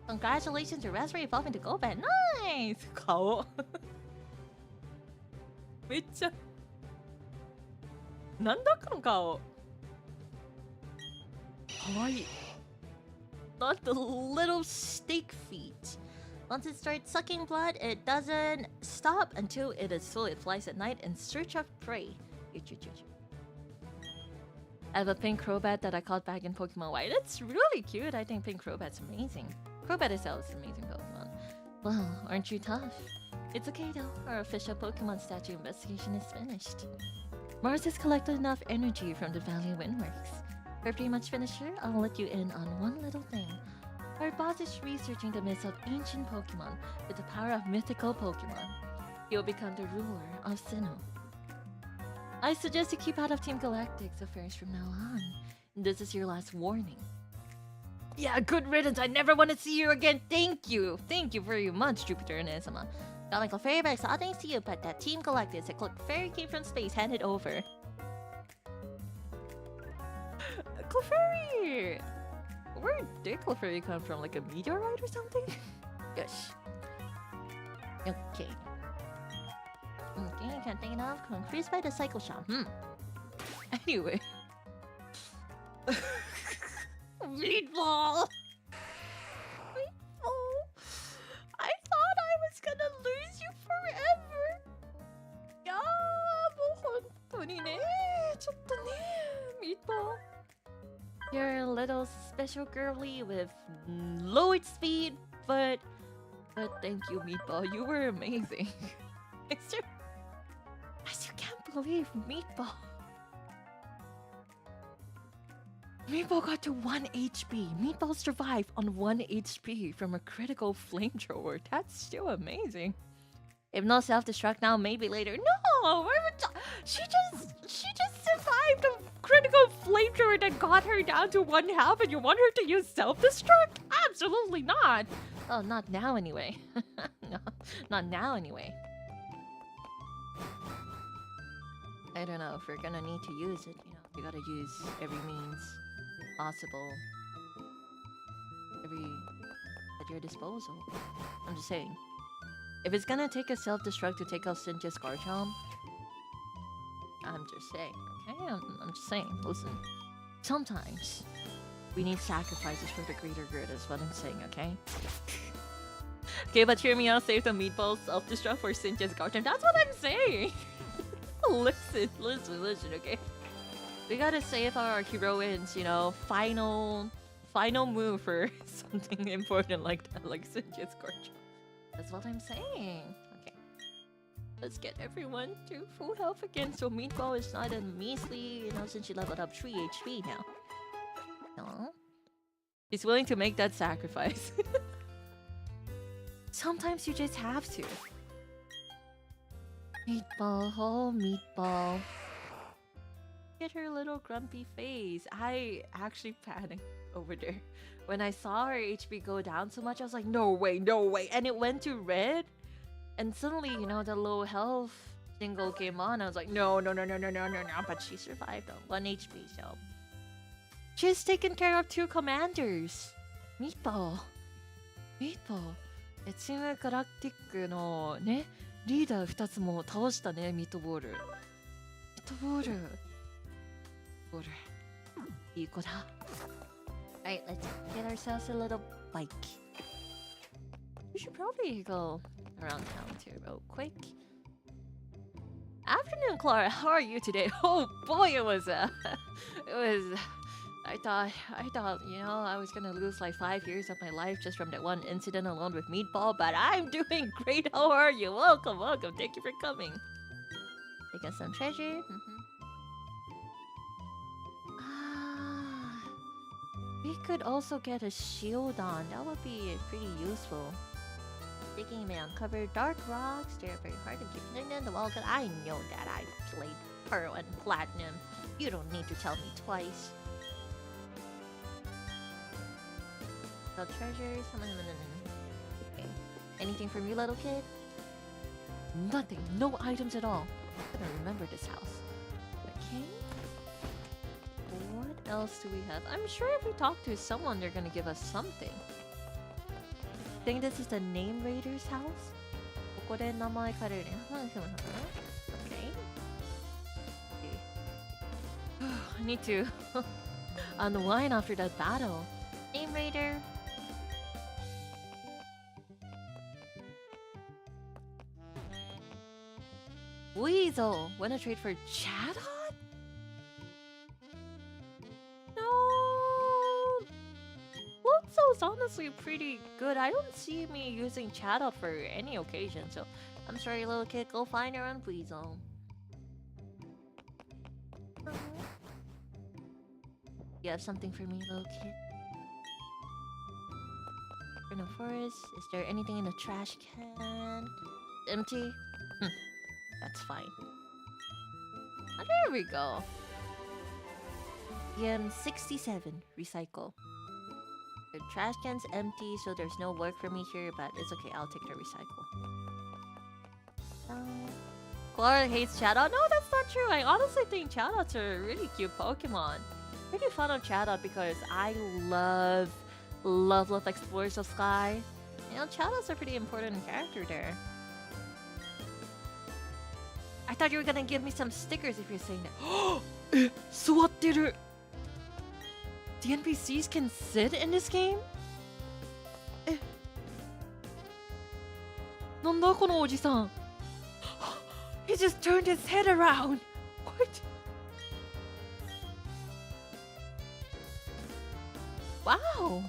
Congratulations, your Raspberry evolving to Golbat. Nice! Cool. めっちゃなんだこの顔。かわいい。 Not the little steak feet. Once it starts sucking blood, it doesn't stop until it is full. It flies at night in search of prey. I have a pink Crobat that I caught back in Pokemon White. It's really cute. I think pink Crobat's amazing. Crobat itself is an amazing Pokemon. Well, aren't you tough? It's okay though. Our official Pokemon statue investigation is finished. Mars has collected enough energy from the Valley Windworks. We're pretty much finished here. I'll let you in on one little thing. Our boss is researching the myths of ancient Pokemon with the power of mythical Pokemon. He'll become the ruler of Sinnoh. I suggest you keep out of Team Galactic's affairs from now on. This is your last warning. Yeah, good riddance. I never want to see you again. Thank you. Thank you very much, Jupiter and Isama. Got my Clefairy back, so all thanks to you, but that Team Galactic, a Clefairy came from space, hand it over. Clefairy! Where did Clefairy come from? Like a meteorite or something? Yes. Okay. Okay, can't think enough. Increased by the cycle shop. Anyway. Meatball! Meatball! I thought I was gonna lose you forever! Yeah, もう本当にね、ちょっとね、Meatball. You're a little special girly with lowered speed, but thank you, Meatball. You were amazing. I still can't believe Meatball. Meatball got to 1 HP. Meatball survived on 1 HP from a critical flamethrower. That's still amazing. If no self-destruct now, maybe later. No! She just survived a critical flamethrower that got her down to 1 health, and you want her to use self-destruct? Absolutely not! Oh, not now anyway. No, not now anyway. I don't know if we're gonna need to use it, you know. We gotta use every means possible. At your disposal. I'm just saying. If it's gonna take a self-destruct to take out Cynthia's Garchomp, I'm just saying, okay? I'm just saying, listen. Sometimes we need sacrifices for the greater good is what I'm saying, okay? Okay, but hear me out, save the Meatball self-destruct for Cynthia's Garchomp. That's what I'm saying! Listen, okay? We gotta save our heroines, you know, final move for something important like that, like Cynthia's Garchomp. That's what I'm saying. Okay. Let's get everyone to full health again so Meatball is not a measly, you know, since she leveled up 3 HP now. No? She's willing to make that sacrifice. Sometimes you just have to. Meatball, oh Meatball. Get her little grumpy face. I actually panicked over there. When I saw her HP go down so much, I was like, no way, no way. And it went to red. And suddenly, you know, the low health jingle came on. I was like, no. But she survived on 1 HP, so. She's taken care of 2 commanders. Meatball. Team Galactic のね、リーダー2つも倒したね、ミートボール。いい子だ。Alright, let's get ourselves a little bike. We should probably go around town too real quick. Afternoon, Klara. How are you today? Oh boy, it was I thought, you know, I was gonna lose like 5 years of my life just from that one incident alone with Meatball, but I'm doing great. How are you? Welcome. Thank you for coming. Taking some treasure. We could also get a shield on. That would be pretty useful. Digging may uncover dark rocks. They're very hard to keep in the wall. Cause I know that I played Pearl and Platinum. You don't need to tell me twice. So treasures. Okay. Anything from you, little kid? Nothing. No items at all. I'm gonna remember this house. Okay. What else do we have? I'm sure if we talk to someone, they're gonna give us something. I think this is the Name Raider's house. ここで名前借りるね。Okay. I need to unwind after that battle. Name Raider. Weasel. Wanna trade for Chatot? No. Lotso's honestly pretty good. I don't see me using Chatot for any occasion, so I'm sorry, little kid. Go find your own Weasel. You have something for me, little kid? No forest. Is there anything in the trash can? Empty? That's fine. Oh, there we go. EM67. Recycle. The trash can's empty, so there's no work for me here, but it's okay. I'll take the recycle. Klara hates Chatot. No, that's not true. I honestly think Chatots are a really cute Pokemon. Pretty fond of Chatot because I love Explorers of Sky. You know, Chatots are pretty important character there. I thought you were gonna give me some stickers if you're saying that. 座ってる! The NPCs can sit in this game? なんだこのおじさん? He just turned his head around. What? Wow.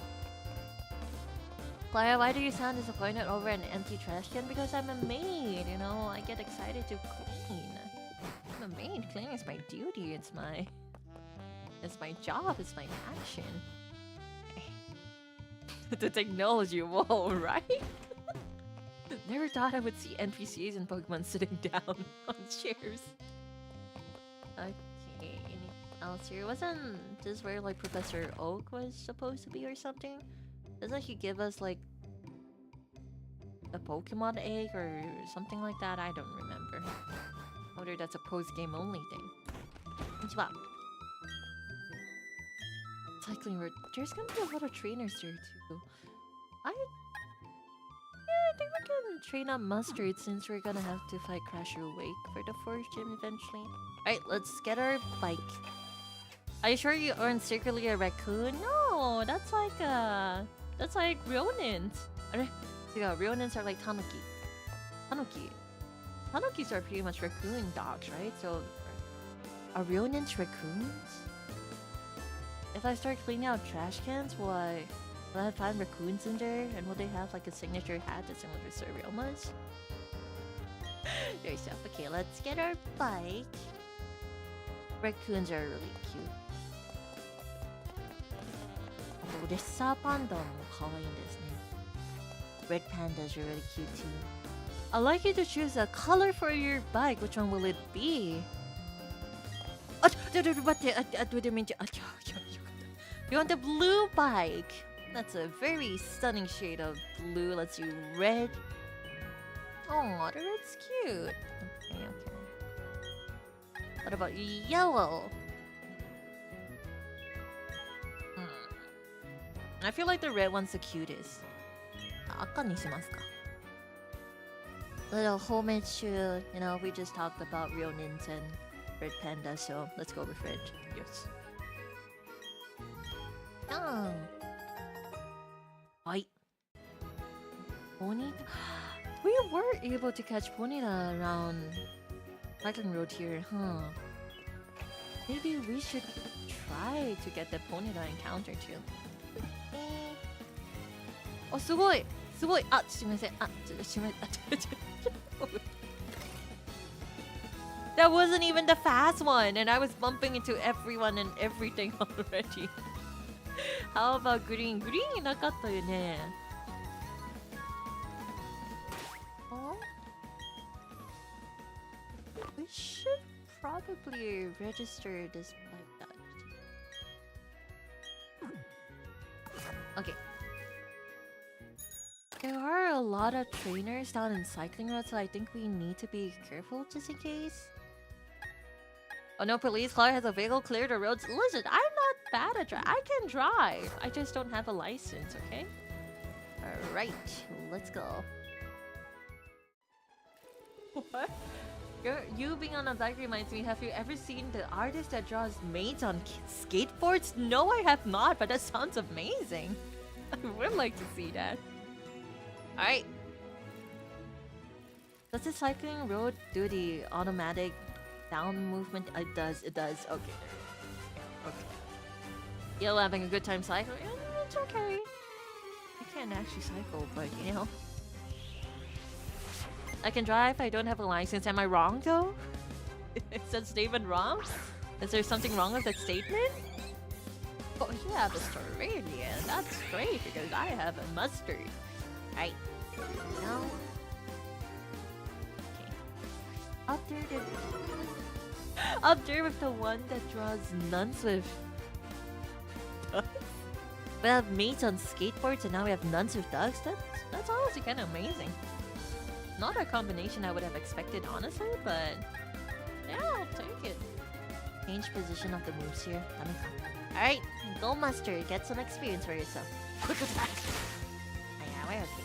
Klara, why do you sound disappointed over an empty trash can? Because I'm a maid, you know. I get excited to clean. I'm a maid. Cleaning is my duty. It's my job. It's my passion. The technology wall, right? Never thought I would see NPCs in Pokemon sitting down on chairs. Okay, anything else here? Wasn't this where like Professor Oak was supposed to be or something? Doesn't he give us like a Pokemon egg or something like that? I don't remember. I wonder if that's a post-game only thing. Konnichiwa. Cycling road. There's gonna be a lot of trainers there too. I think we can train up Mustard since we're gonna have to fight Crasher Wake for the Forest Gym eventually. Alright, let's get our bike. Are you sure you aren't secretly a raccoon? No, that's like Ronins. Yeah, Ronins are like Tanuki. Tanukis are pretty much raccoon dogs, right? So, are Ronins raccoons? If I start cleaning out trash cans, will I find raccoons in there? And will they have like a signature hat that's similar to Surrealma's? Very stuff. Okay, let's get our bike. Raccoons are really cute. Ressa Panda も可愛いんですね. Red pandas are really cute too. I'd like you to choose a color for your bike. Which one will it be? You want the blue bike? That's a very stunning shade of blue. Let's do red. Oh, the red's cute. Okay. What about yellow? I feel like the red one's the cutest. 赤にしますか? Little homemade shoe. You know, we just talked about Ronins and red pandas, so let's go with red. Yes. Oh. Right. Ponyta. We were able to catch Ponyta around Cycling Road here, huh? Maybe we should try to get the Ponyta encounter too. Oh, すごい! すごい! あ、すみません. That wasn't even the fast one, and I was bumping into everyone and everything already. How about green? Green なかったよね. Oh? We should probably register this like that. Okay. There are a lot of trainers down in Cycling Road, so I think we need to be careful just in case. Oh no, police! Klara has a vehicle clear the roads. Listen, I'm not bad at driving. I can drive. I just don't have a license, okay? Alright, let's go. What? You being on a bike reminds me, have you ever seen the artist that draws maids on skateboards? No, I have not, but that sounds amazing. I would like to see that. Alright. Does the cycling road do the automatic down movement? It does, it does. Okay. Okay. You're having a good time cycling? It's okay. I can't actually cycle, but you know. I can drive, I don't have a license. Am I wrong though? Is that statement wrong? Is there something wrong with that statement? Oh, you have Australia. That's great because I have a mustard. Right. Now. Okay. Up there with the one that draws nuns with. We have mates on skateboards and now we have nuns with ducks. That's honestly kind of amazing. Not a combination I would have expected, honestly, but yeah, I'll take it. Change position of the moves here. Alright, go Mustard, get some experience for yourself. Quick attack! Yeah, we're okay.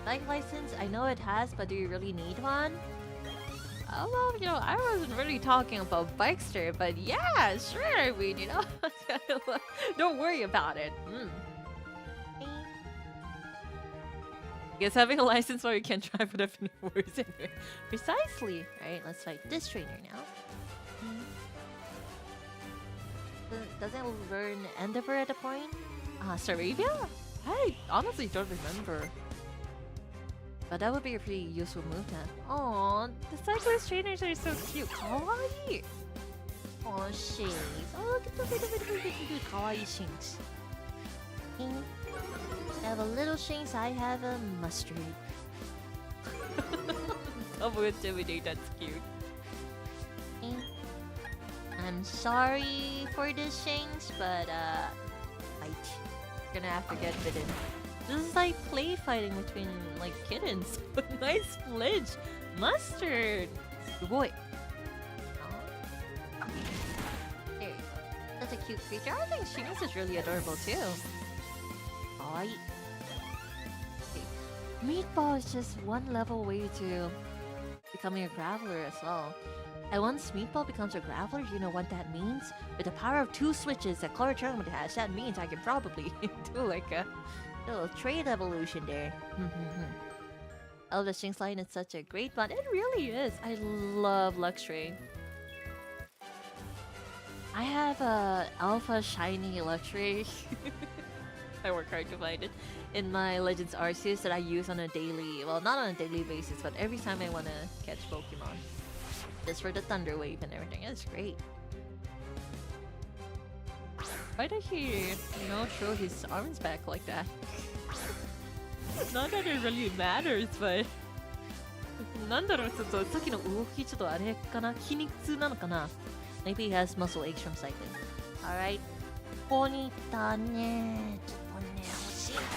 Bike license, I know it has, but do you really need one? Well, you know, I wasn't really talking about Bikester, but yeah, sure, I mean, you know, don't worry about it. Guess having a license where you can drive would have been worse anyway. Precisely. Alright, let's fight this trainer now. Doesn't it learn Endeavor at a point? Saravia? I honestly don't remember. But that would be a pretty useful move then. Aww, the cyclist trainers are so cute. Kawaii! Aw, Shinx. Oh, look at the little kawaii Shinx. I have a little Shinx, I have a mustard. Double Intimidate, that's cute. I'm sorry for this Shinx, but gonna have to get bitten. This is like play fighting between like kittens. Nice flinch. Mustard. Boy. There you go. That's a cute creature. I think Shinx is really adorable too. Alright. Okay. Meatball is just one level away to becoming a Graveler as well. And once Meatball becomes a Graveler, you know what that means? With the power of 2 switches that Klara Charmwood has, that means I can probably do like a little trade evolution there. Oh, the Shinx line is such a great one. It really is. I love Luxray. I have a alpha shiny Luxray. I work hard to find it in my Legends Arceus that I use on a daily, well, not on a daily basis, but every time I want to catch Pokemon. Just for the Thunder Wave and everything. It's great. Why did he, you know, throw his arms back like that? Not that it really matters, but... なんだろう、ちょっとさっきの動きちょっとあれかな、筋肉痛なのかな。Maybe he has muscle aches from cycling. Alright. ポニタね、ちょっとね、欲しいんだけ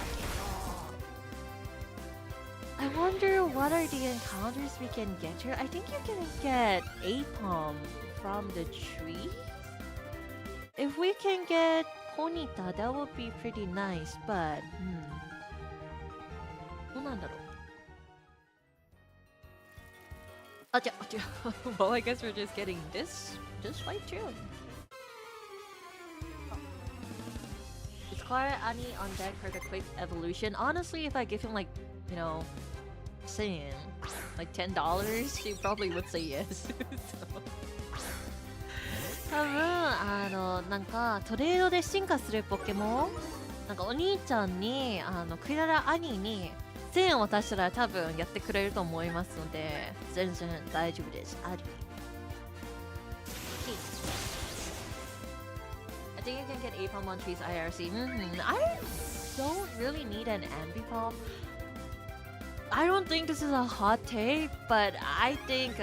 ど。I wonder what are the encounters we can get here. I think you can get Apom from the tree. If we can get Ponyta, that would be pretty nice, but well, I guess we're just getting this fight too. Is Klara Ani on deck for the quick evolution? Honestly, if I give him like, you know, saying like $10, she probably would say yes. 多分なんかトレードで進化するポケモン、なんかお兄ちゃんにクララ兄に1000円渡したら多分やってくれると思いますので全然大丈夫です。あり。I think you can get Apom on trees IRC. I don't really need an Ambipom. I don't think this is a hot take, but I think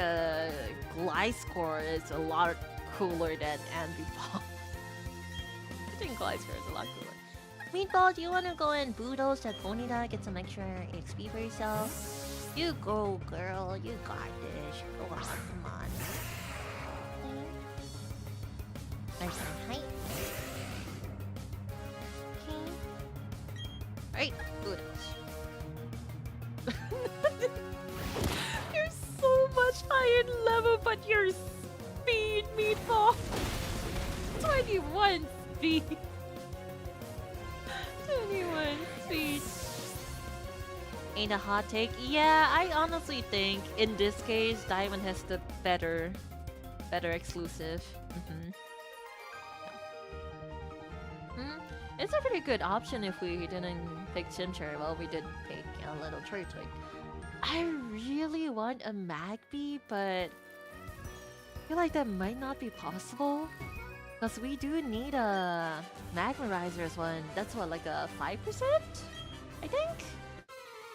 Gliscor is a lot cooler than Ambipom. I think Gliscor is a lot cooler. Meatball, do you want to go and Budos at Ponyta, get some extra XP for yourself? You go, girl. You got this. Go on, come on. Nice and height. Okay. Alright, who else? You're so much higher in level, but your speed, Meatball. 21 speed. 21 speed. Ain't a hot take. Yeah, I honestly think in this case, Diamond has the better exclusive. It's a pretty good option if we didn't pick Chinchar. Well, we did pick a little church. Like, I really want a Magby, but I feel like that might not be possible. Because we do need a Magmarizer's one. That's what, like a 5%? I think?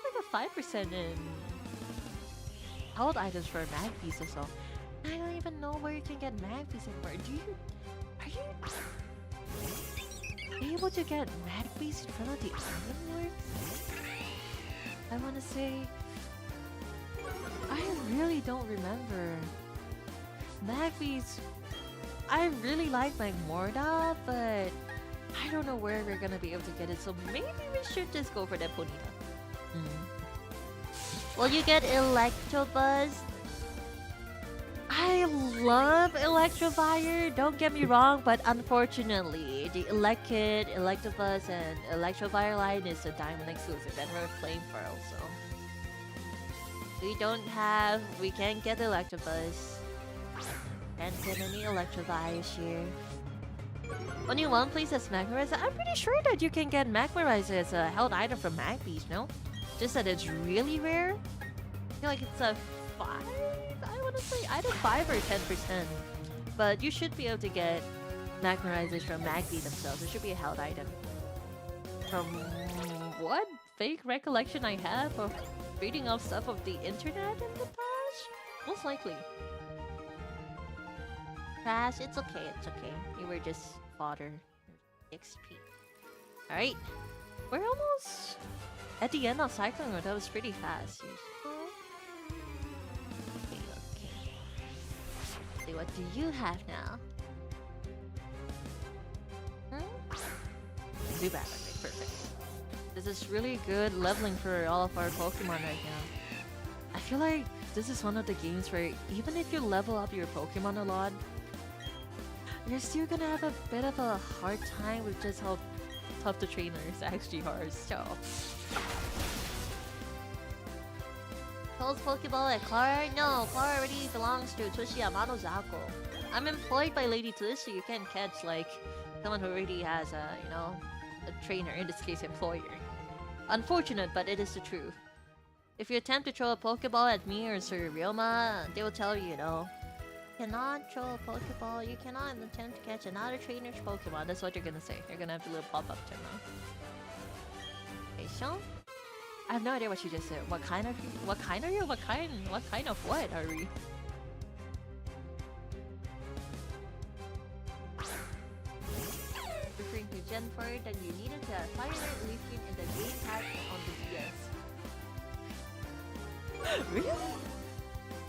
Like a 5% in held items for Magpies as well. I don't even know where you can get Magpies anymore. Are you able to get Magpies in front of the Iron Works? I wanna say... I really don't remember. Magpies... I really like Magmorta, but I don't know where we're gonna be able to get it, so maybe we should just go for that Ponyta. Will you get Electabuzz? I love Electivire, don't get me wrong, but unfortunately, the Elekid, Electabuzz, and Electivire line is a Diamond exclusive, and we're playing Pearl, so... We can't get Electabuzz. Can't get any Electivires here. Only one place has Magmarizer. I'm pretty sure that you can get Magmarizer as a held item from Magpies, no? Just that it's really rare. I feel like it's a 5? I want to say either 5 or 10%. But you should be able to get Magmarizers from Magpie themselves. It should be a held item. From what fake recollection I have of reading off stuff of the internet in the past? Most likely. Crash, it's okay, it's okay. You were just fodder. XP. Alright. We're almost at the end of cycling mode. That was pretty fast. Okay, okay. See, what do you have now? Zubat, okay, perfect. This is really good leveling for all of our Pokemon right now. I feel like this is one of the games where even if you level up your Pokemon a lot, you're still gonna have a bit of a hard time with just how tough the trainers actually are, so... Cole's Pokeball at Klara? No, Klara already belongs to Twisty Amanozako. I'm employed by Lady Twisty. You can't catch, like, someone who already has a, you know, a trainer, in this case, employer. Unfortunate, but it is the truth. If you attempt to throw a Pokeball at me or Sir Ryoma, they will tell you, you know, you cannot throw a Pokeball, you cannot attempt to catch another trainer's Pokemon. That's what you're gonna say. You're gonna have the little pop-up term. Okay, so I have no idea what you just said. What kind of of what are we? Referring to Gen 4 that you needed to fire Leafeon in the game pack on the DS. Really?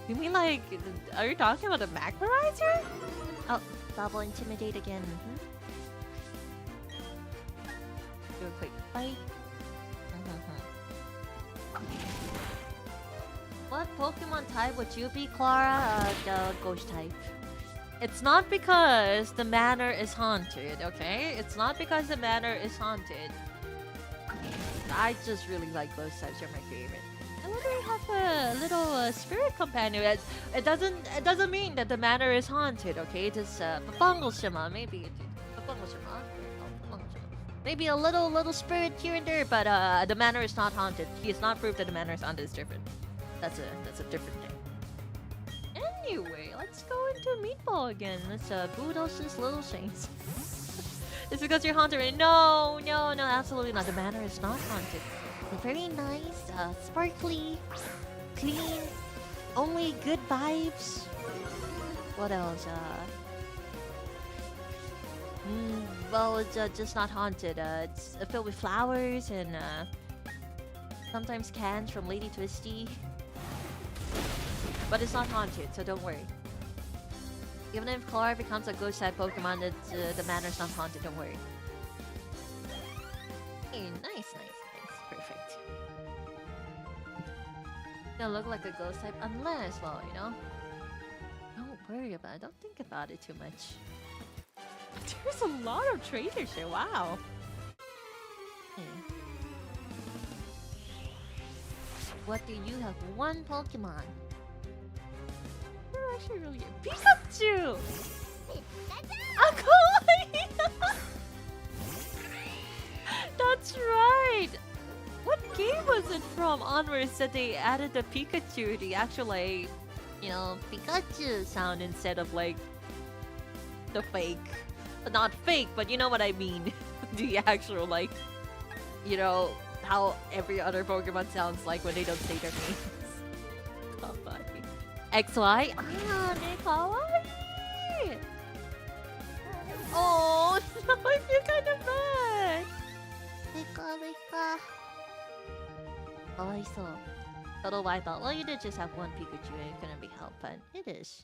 You mean like, are you talking about the Magmarizer? Oh, Double Intimidate again. Do a quick fight. What Pokemon type would you be, Klara? The Ghost type. It's not because the manor is haunted, okay? It's not because the manor is haunted. I just really like Ghost types. They're my favorite. I wonder if I have a little spirit companion. It doesn't mean that the manor is haunted, okay? Just Papangoshima, maybe. Papangoshima. Maybe a little spirit here and there, but the manor is not haunted. He has not proved that the manor is haunted. It's different. That's a different thing. Anyway, let's go into Meatball again. Let's boot us this little saints. It's because you're haunted, right? No, absolutely not. The manor is not haunted. They're very nice, sparkly, clean, only good vibes. What else? Well, it's just not haunted. It's filled with flowers and sometimes cans from Lady Twisty. But it's not haunted, so don't worry. Even if Klara becomes a ghost type Pokemon, the manor's not haunted, don't worry. Hey, nice. Gonna look like a ghost type unless, well, you know. Don't worry about it. Don't think about it too much. There's a lot of trainers here. Wow. What do you have? One Pokemon. You're actually really Pikachu. Ah, kawaii! That's right. What game was it from onwards that they added the Pikachu, the actual like, you know, Pikachu sound instead of like the fake, not fake, but you know what I mean, the actual like, you know, how every other Pokemon sounds like when they don't say their names. Kawaii. XY? Ah, ne kawaii! Oh, no, I feel kind of bad. Total I thought, well, you did just have one Pikachu and it couldn't be helped, but it is.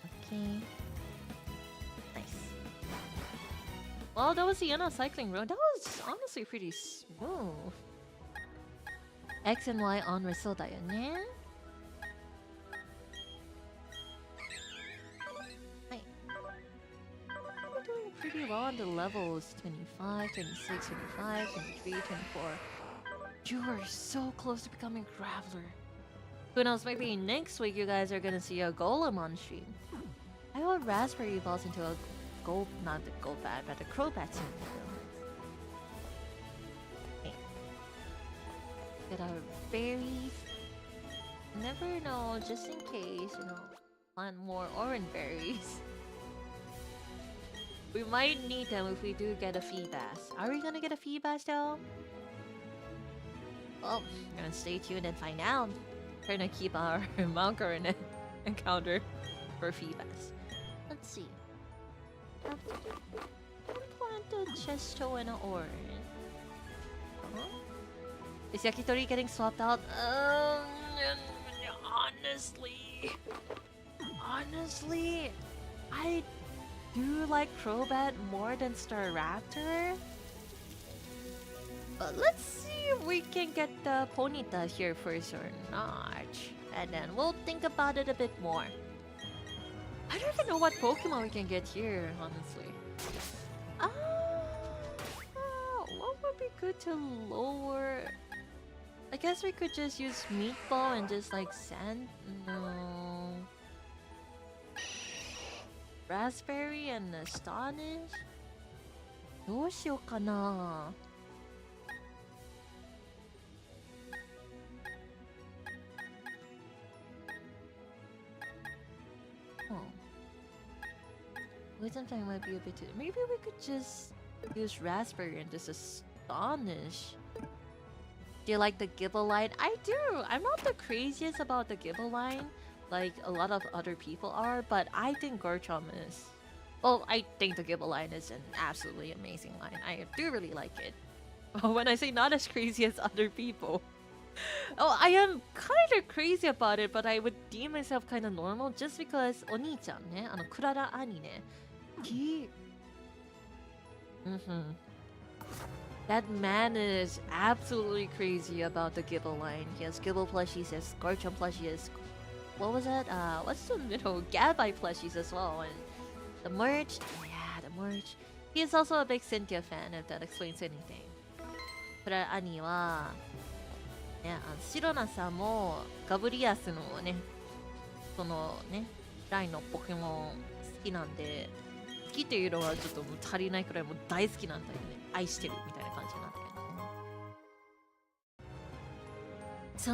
Okay. Nice. Well, that was the end of cycling road. That was honestly pretty smooth. X and Y on result, da yo ne? We're doing pretty well on the levels. 25, 26, 25, 23, 24. You are so close to becoming a Graveler. Who knows, maybe next week you guys are gonna see a Golem on stream. I hope Raspberry evolves into a not the Golbat, but a Crobat soon. Okay. Get our berries. Never know, just in case, you know, plant more orange berries. We might need them if we do get a Feebas. Are we gonna get a Feebas though? Well, we're gonna stay tuned and find out. Trying to keep our Monker in an encounter for Feebas. Let's see. Plant a Chesto and an orange. Is Yakitori getting swapped out? Honestly, I do like Crobat more than Staraptor. But let's see if we can get the Ponyta here first or not. And then we'll think about it a bit more. I don't even know what Pokemon we can get here, honestly. What would be good to lower? I guess we could just use Meatball and just like sand. No. Raspberry and Astonish? どうしようかな? Oh. Poison Fang might be a bit too... Maybe we could just use Raspberry and just Astonish. Do you like the Gibbeline? I do! I'm not the craziest about the Gibbeline, like a lot of other people are, but I think Garchomp is... Well, I think the Gibbeline is an absolutely amazing line. I do really like it. When I say not as crazy as other people. Oh, I am kind of crazy about it, but I would deem myself kind of normal just because Oni-chan, ne, Klara Ani ne, he... That man is absolutely crazy about the Gibble line. He has Gibble plushies, he has Garchomp plushies. What was that? What's the middle? Gabai plushies as well. And the merch, yeah, the merch. He is also a big Cynthia fan, if that explains anything. Klara Ani wa... ね、シロナさんもガブリアスのね、そのね、ラインのポケモン好きなんで、好きっていうのはちょっともう足りないくらいもう大好きなんだよね。愛してるみたいな感じなんだけ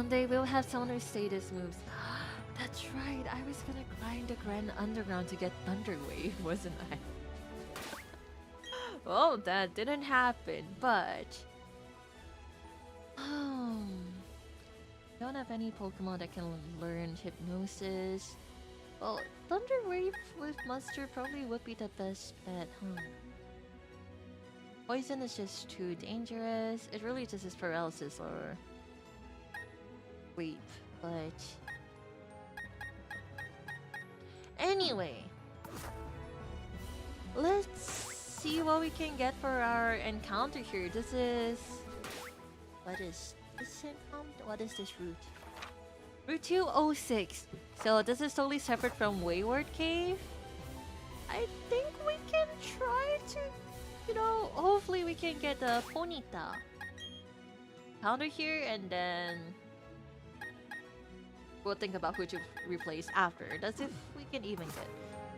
どね。Someday we'll have Sonar status moves. That's right, I was gonna grind the Grand Underground to get Thunder Wave, wasn't I? Well, that didn't happen, but... don't have any Pokemon that can learn Hypnosis. Well, Thunder Wave with Mustard probably would be the best bet, huh? Poison is just too dangerous. It really just is Paralysis or Weep, but... Anyway, let's see what we can get for our encounter here. This is... What is this encounter? What is this route? Route 206. So this is totally separate from Wayward Cave. I think we can try to, you know, hopefully we can get a Ponyta counter here, and then we'll think about who to replace after. That's if we can even get.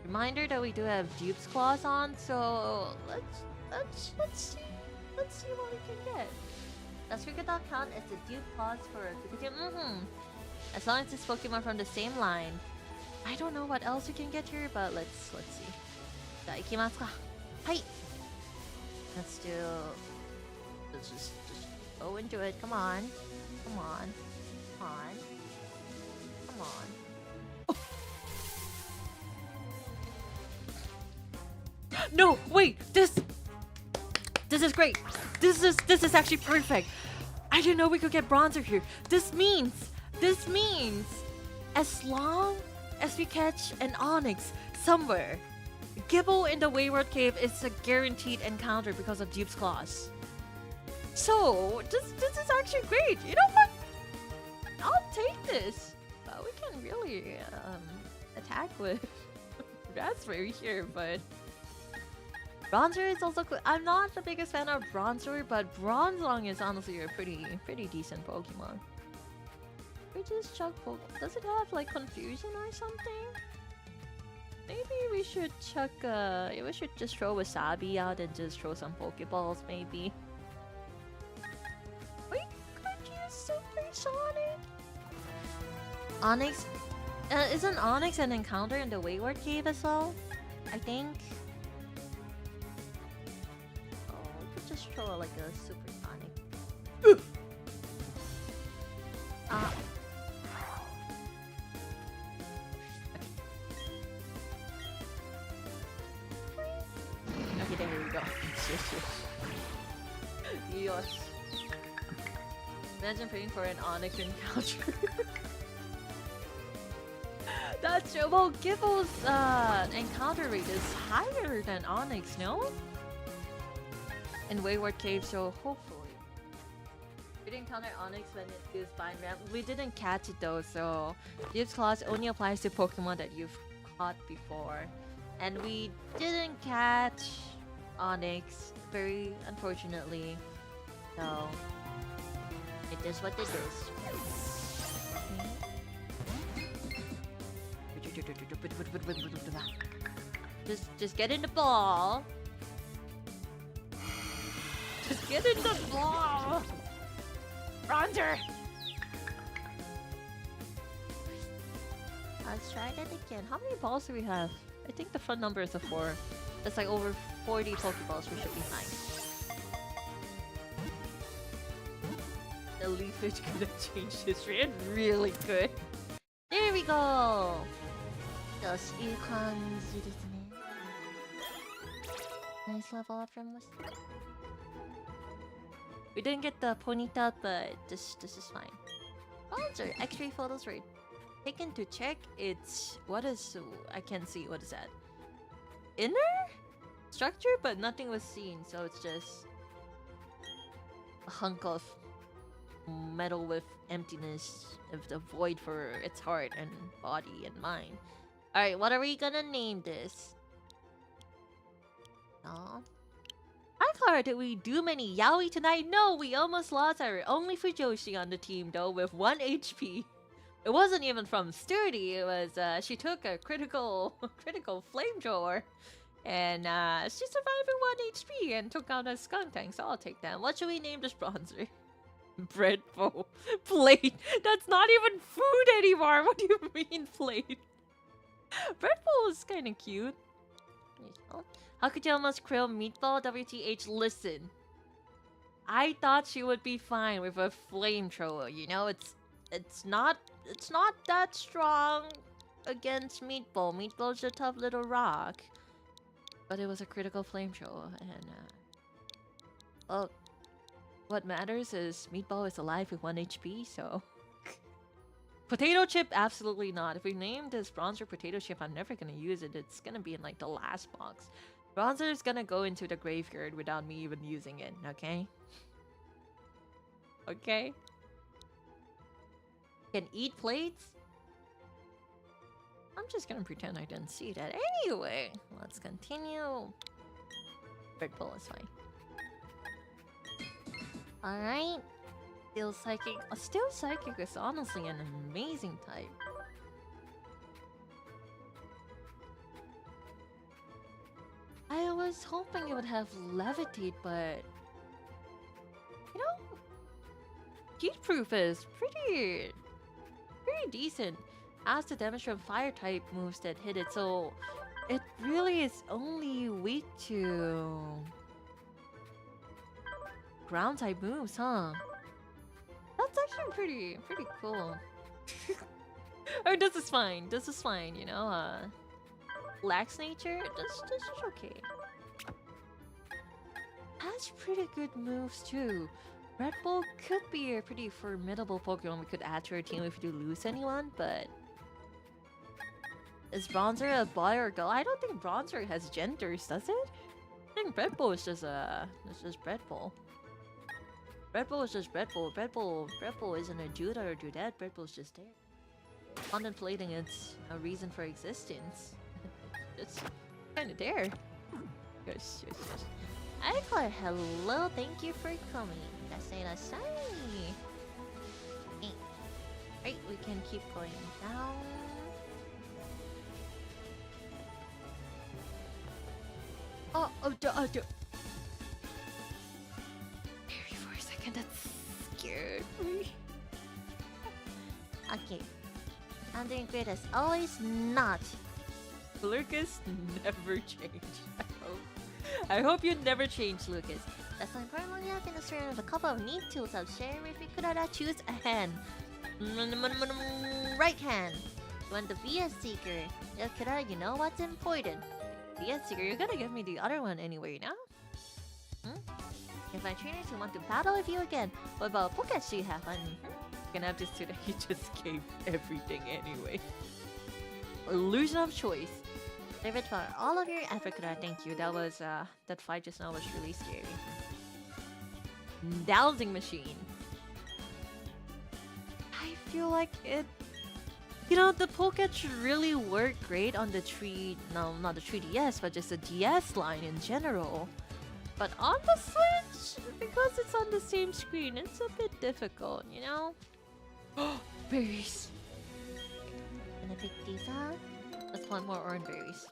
Reminder that we do have Dupes Clause on, so let's see what we can get. Does Cricket count as a Dupe Clause for a Pikachu? As long as it's Pokemon from the same line. I don't know what else we can get here, but let's see. じゃあ行きますか。はい。Let's just go into it. Come on. Come on. Come on. Come on. Oh. No, wait. This is great. This is actually perfect. I didn't know we could get Bronzer here. This means as long as we catch an Onyx somewhere, Gibble in the Wayward Cave is a guaranteed encounter because of Dupes Clause. So this is actually great. You know what? I'll take this. We can really attack with Raspberry here, but Bronzer is also cool. I'm not the biggest fan of Bronzer, but Bronzong is honestly a pretty decent Pokemon. We just chuck Pokemon. Does it have like confusion or something? Maybe we should chuck we should just throw Wasabi out and just throw some Pokeballs maybe. Wait, could you Supersonic? Onyx? Isn't Onyx an encounter in the Wayward Cave as well? I think. Oh, we could just throw like a Supersonic. Okay, there we go. Yes. Imagine praying for an Onyx encounter. That's true. Well, Gibble's encounter rate is higher than Onyx, no? In Wayward Cave, so hopefully. We didn't encounter Onyx when it gives Bind Ramp. We didn't catch it though, so Dupes Clause only applies to Pokemon that you've caught before. And we didn't catch Onyx, very unfortunately. So it is what it is. Just get in the ball. Just get in the ball. Bronzer. Let's try that again. How many balls do we have? I think the front number is a 4. That's like over 40 Pokeballs. We should be fine. The leafage could have changed history. It really good. There we go. よし、いい感じですね。Nice level up from this. We didn't get the Ponyta, but this is fine. Bronzer, X-ray photos were taken to check. It's what is I can't see. What is that? Inner structure, but nothing was seen. So it's just a hunk of metal with emptiness of the void for its heart and body and mind. All right, what are we gonna name this? Oh. Hi Klara, did we do many yaoi tonight? No, we almost lost our only Fujoshi on the team though with 1 HP. It wasn't even from Sturdy, it was she took a critical flamethrower and she survived with 1 HP and took out a skunk tank, so I'll take that. What should we name this Bronzer? Bread bowl. Plate. That's not even food anymore. What do you mean plate? Bread bowl is kind of cute. How could you almost krill meatball? WTH, listen. I thought she would be fine with a flamethrower, you know? It's not that strong against meatball. Meatball's a tough little rock. But it was a critical flamethrower and well, what matters is meatball is alive with 1 HP, so Potato chip, absolutely not. If we name this Bronzer potato chip, I'm never gonna use it. It's gonna be in like the last box. Bronzer is gonna go into the graveyard without me even using it, okay? Okay? Can eat plates? I'm just gonna pretend I didn't see that. Anyway, let's continue. Red Bull is fine. Alright. Still Psychic. Still Psychic is honestly an amazing type. I was hoping it would have Levitate, but... You know... Heat Proof is pretty decent. As the damage from Fire type moves that hit it, so... It really is only weak to... Ground type moves, huh? That's actually pretty cool. Oh, this is fine. This is fine, you know. Lax nature. This is okay. Has pretty good moves too. Red Bull could be a pretty formidable Pokemon we could add to our team if we do lose anyone, but is Bronzer a boy or girl? I don't think Bronzer has genders, does it? I think Red Bull is just Red Bull. Red Bull is just Red Bull. Red Bull isn't a Judah or Dudette. Red Bull's just there. Contemplating its a reason for existence. It's kind of there. Yes. I call hello. Thank you for coming. That's shiny. Right, we can keep going down. For a second, that scared me. Okay. I'm doing great as always. Not. Lucas never changed. I hope you never change, Lucas. That's my partner. We have been a with a couple of neat tools I'll share if we could choose a hand. Right hand. You want the VS Seeker. You know what's important. VS Seeker, you're gonna give me the other one anyway, now? If my trainers who want to battle with you again, what about Pikachu you have on? Gonna have to say that he just gave everything anyway. Illusion of choice. Save it for all of your effort, thank you. That was that fight just now was really scary. Dowsing machine. I feel like it. You know, the Pocket should really work great on the not the 3DS, but just the DS line in general. But on the Switch, because it's on the same screen, it's a bit difficult, you know? Berries! Gonna pick these up. Let's plant more orange berries.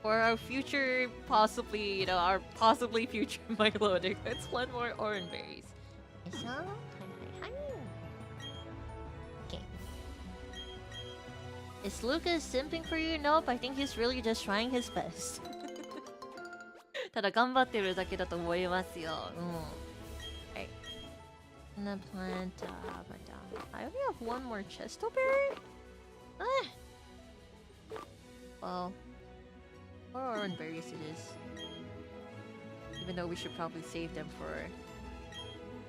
For our future, possibly, you know, our possibly future Michelodic, let's plant more orange berries. Okay. Is Lucas simping for you? Nope, I think he's really just trying his best. ただ頑張ってるだけだと思いますよ。Right. And then plant I only have one more Chesto berry? Well, 4 orange berries it is. Even though we should probably save them for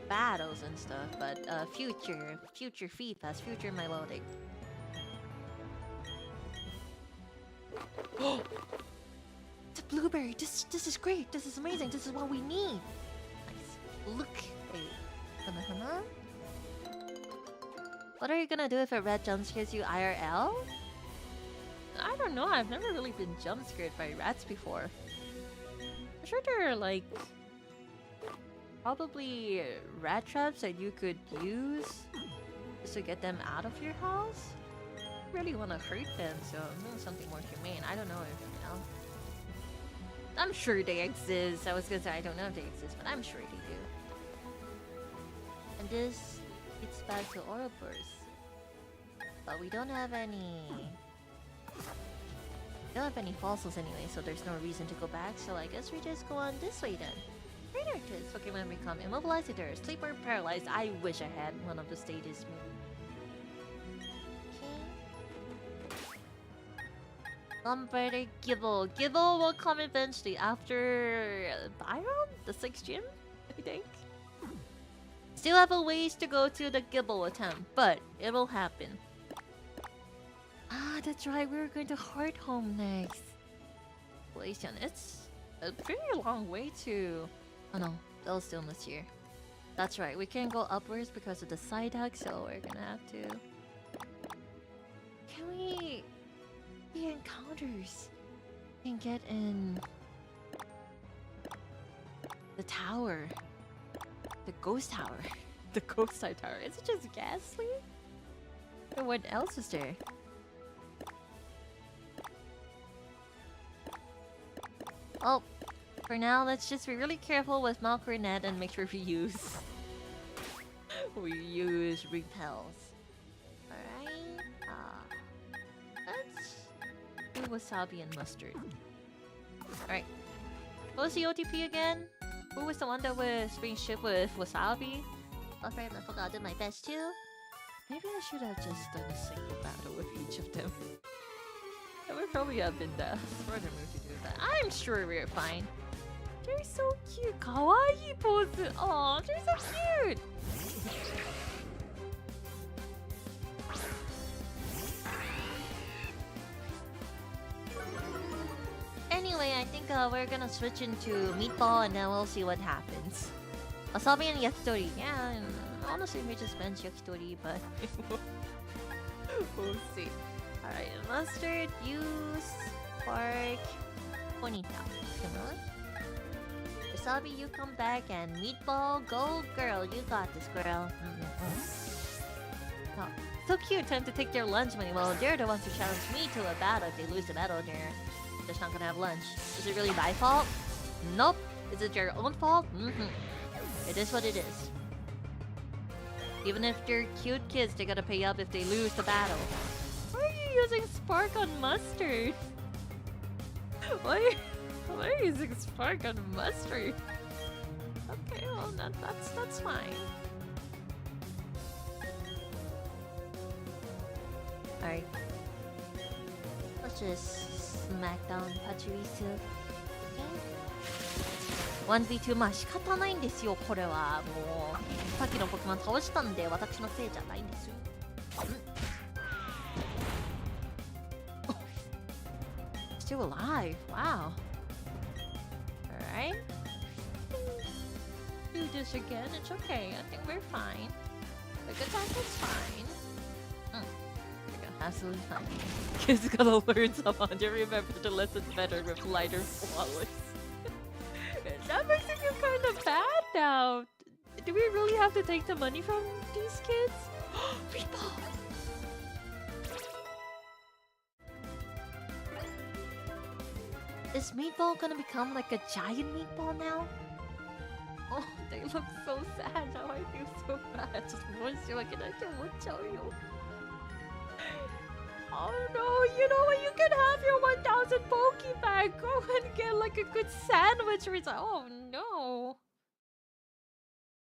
battles and stuff, but future FIFAs, future Melodic. It's a blueberry. This is great. This is amazing. This is what we need. Nice. Look. What are you gonna do if a rat jump scares you IRL? I don't know. I've never really been jump scared by rats before. I'm sure there are like probably rat traps that you could use just to get them out of your house. I really want to hurt them, so I'm doing something more humane. I don't know if you know. I'm sure they exist. I was gonna say I don't know if they exist, but I'm sure they do. And this gets back to Ouroboros. But we don't have any. We don't have any fossils anyway, so there's no reason to go back. So I guess we just go on this way then. Trainer kids Pokemon become immobilized, either asleep or paralyzed. I wish I had one of the stages. Lumberty Gibble. Gibble will come eventually after Byron? The 6th gym, I think. Still have a ways to go to the Gibble attempt, but it will happen. Ah, that's right, we're going to Hearthome next. It's a pretty long way to... Oh no, they'll still miss here. That's right, we can't go upwards because of the Psyduck, so we're gonna have to encounters can get in the tower. The ghost tower. The ghost side tower. Is it just Ghastly? And what else is there? Oh, for now, let's just be really careful with Malcornet and make sure we use repels. Alright. Let's do wasabi and mustard. Alright. What was the OTP again? Who was the one that was being shipped with wasabi? Oh, friend, I forgot. I did my best too. Maybe I should have just done a single battle with each of them. That would probably have been the smarter move to do that. I'm sure we're fine. They're so cute. Kawaii pose. Aw, they're so cute. Anyway, I think we're gonna switch into meatball and then we'll see what happens. Wasabi and yakitori. Yeah, and honestly, we just bench yakitori, but we'll see. Alright, mustard, use, spark, ponytail. Come on. Wasabi, you come back, and meatball, go girl. You got this, girl. Oh, so cute. Time to take their lunch money. Well, they're the ones who challenge me to a battle. If they lose the battle, they're just not gonna have lunch. Is it really my fault? Nope. Is it your own fault? It is what it is. Even if they're cute kids, they gotta pay up if they lose the battle. Why are you using spark on mustard? Why are you using spark on mustard? Okay, well that's fine. Alright. Let's just smack down Pachirisu. 1v2 まあ仕方ないんですよこれはもうさっきのポケモン倒したんで私のせいじゃないんですよ。Still alive, wow. Alright. Do this again, it's okay. I think we're fine. The good time is fine. Absolutely fine. Kids gotta learn somehow to remember the lesson better with lighter flowers. That makes me feel kind of bad now. Do we really have to take the money from these kids? Meatball! Is Meatball gonna become like a giant meatball now? Oh, they look so sad now. I feel so bad. Just once you're like, I can't tell you. Oh no, you know what? You can have your 1000 Pokebag. Go and get like a good sandwich result. Oh no.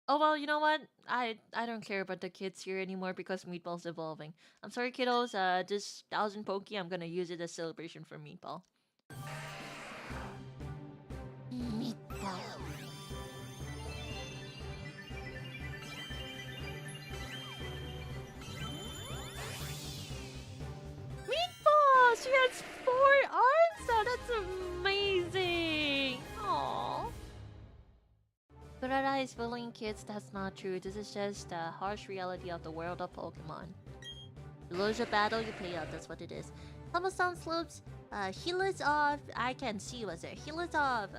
Oh well, you know what? I don't care about the kids here anymore because Meatball's evolving. I'm sorry, kiddos. This 1000 Poke, I'm gonna use it as celebration for Meatball. Meatball. She has 4 arms now! That's amazing! Aww. Kurara is bullying kids, that's not true. This is just the harsh reality of the world of Pokemon. You lose a battle, you pay up, that's what it is. Cobblestone slopes, healers of... I can't see what's there. Healers of,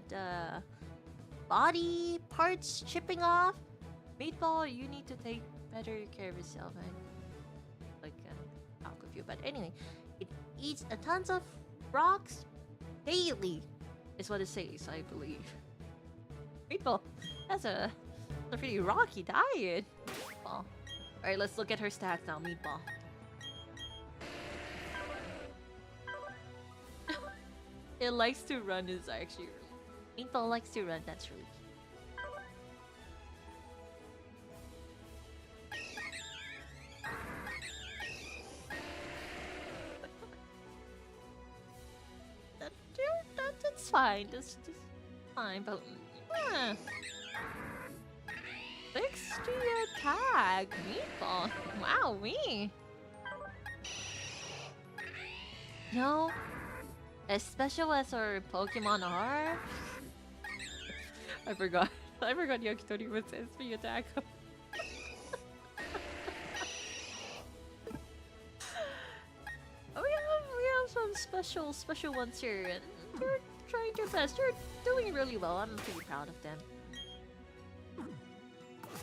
the... body parts chipping off. Meatball, you need to take better care of yourself. Talk with you, but anyway. It eats a tons of rocks daily, is what it says, I believe. Meatball, that's a pretty rocky diet. Meatball. Alright, let's look at her stats now, Meatball. It likes to run is actually really... Meatball likes to run, that's really cute. That's fine, that's fine, but... 60 attack! Meatball! Wow, me! No? As special as our Pokemon are... I forgot Yakitori was SP attack. We have some special ones here, and they're trying their best. They're doing really well. I'm pretty proud of them.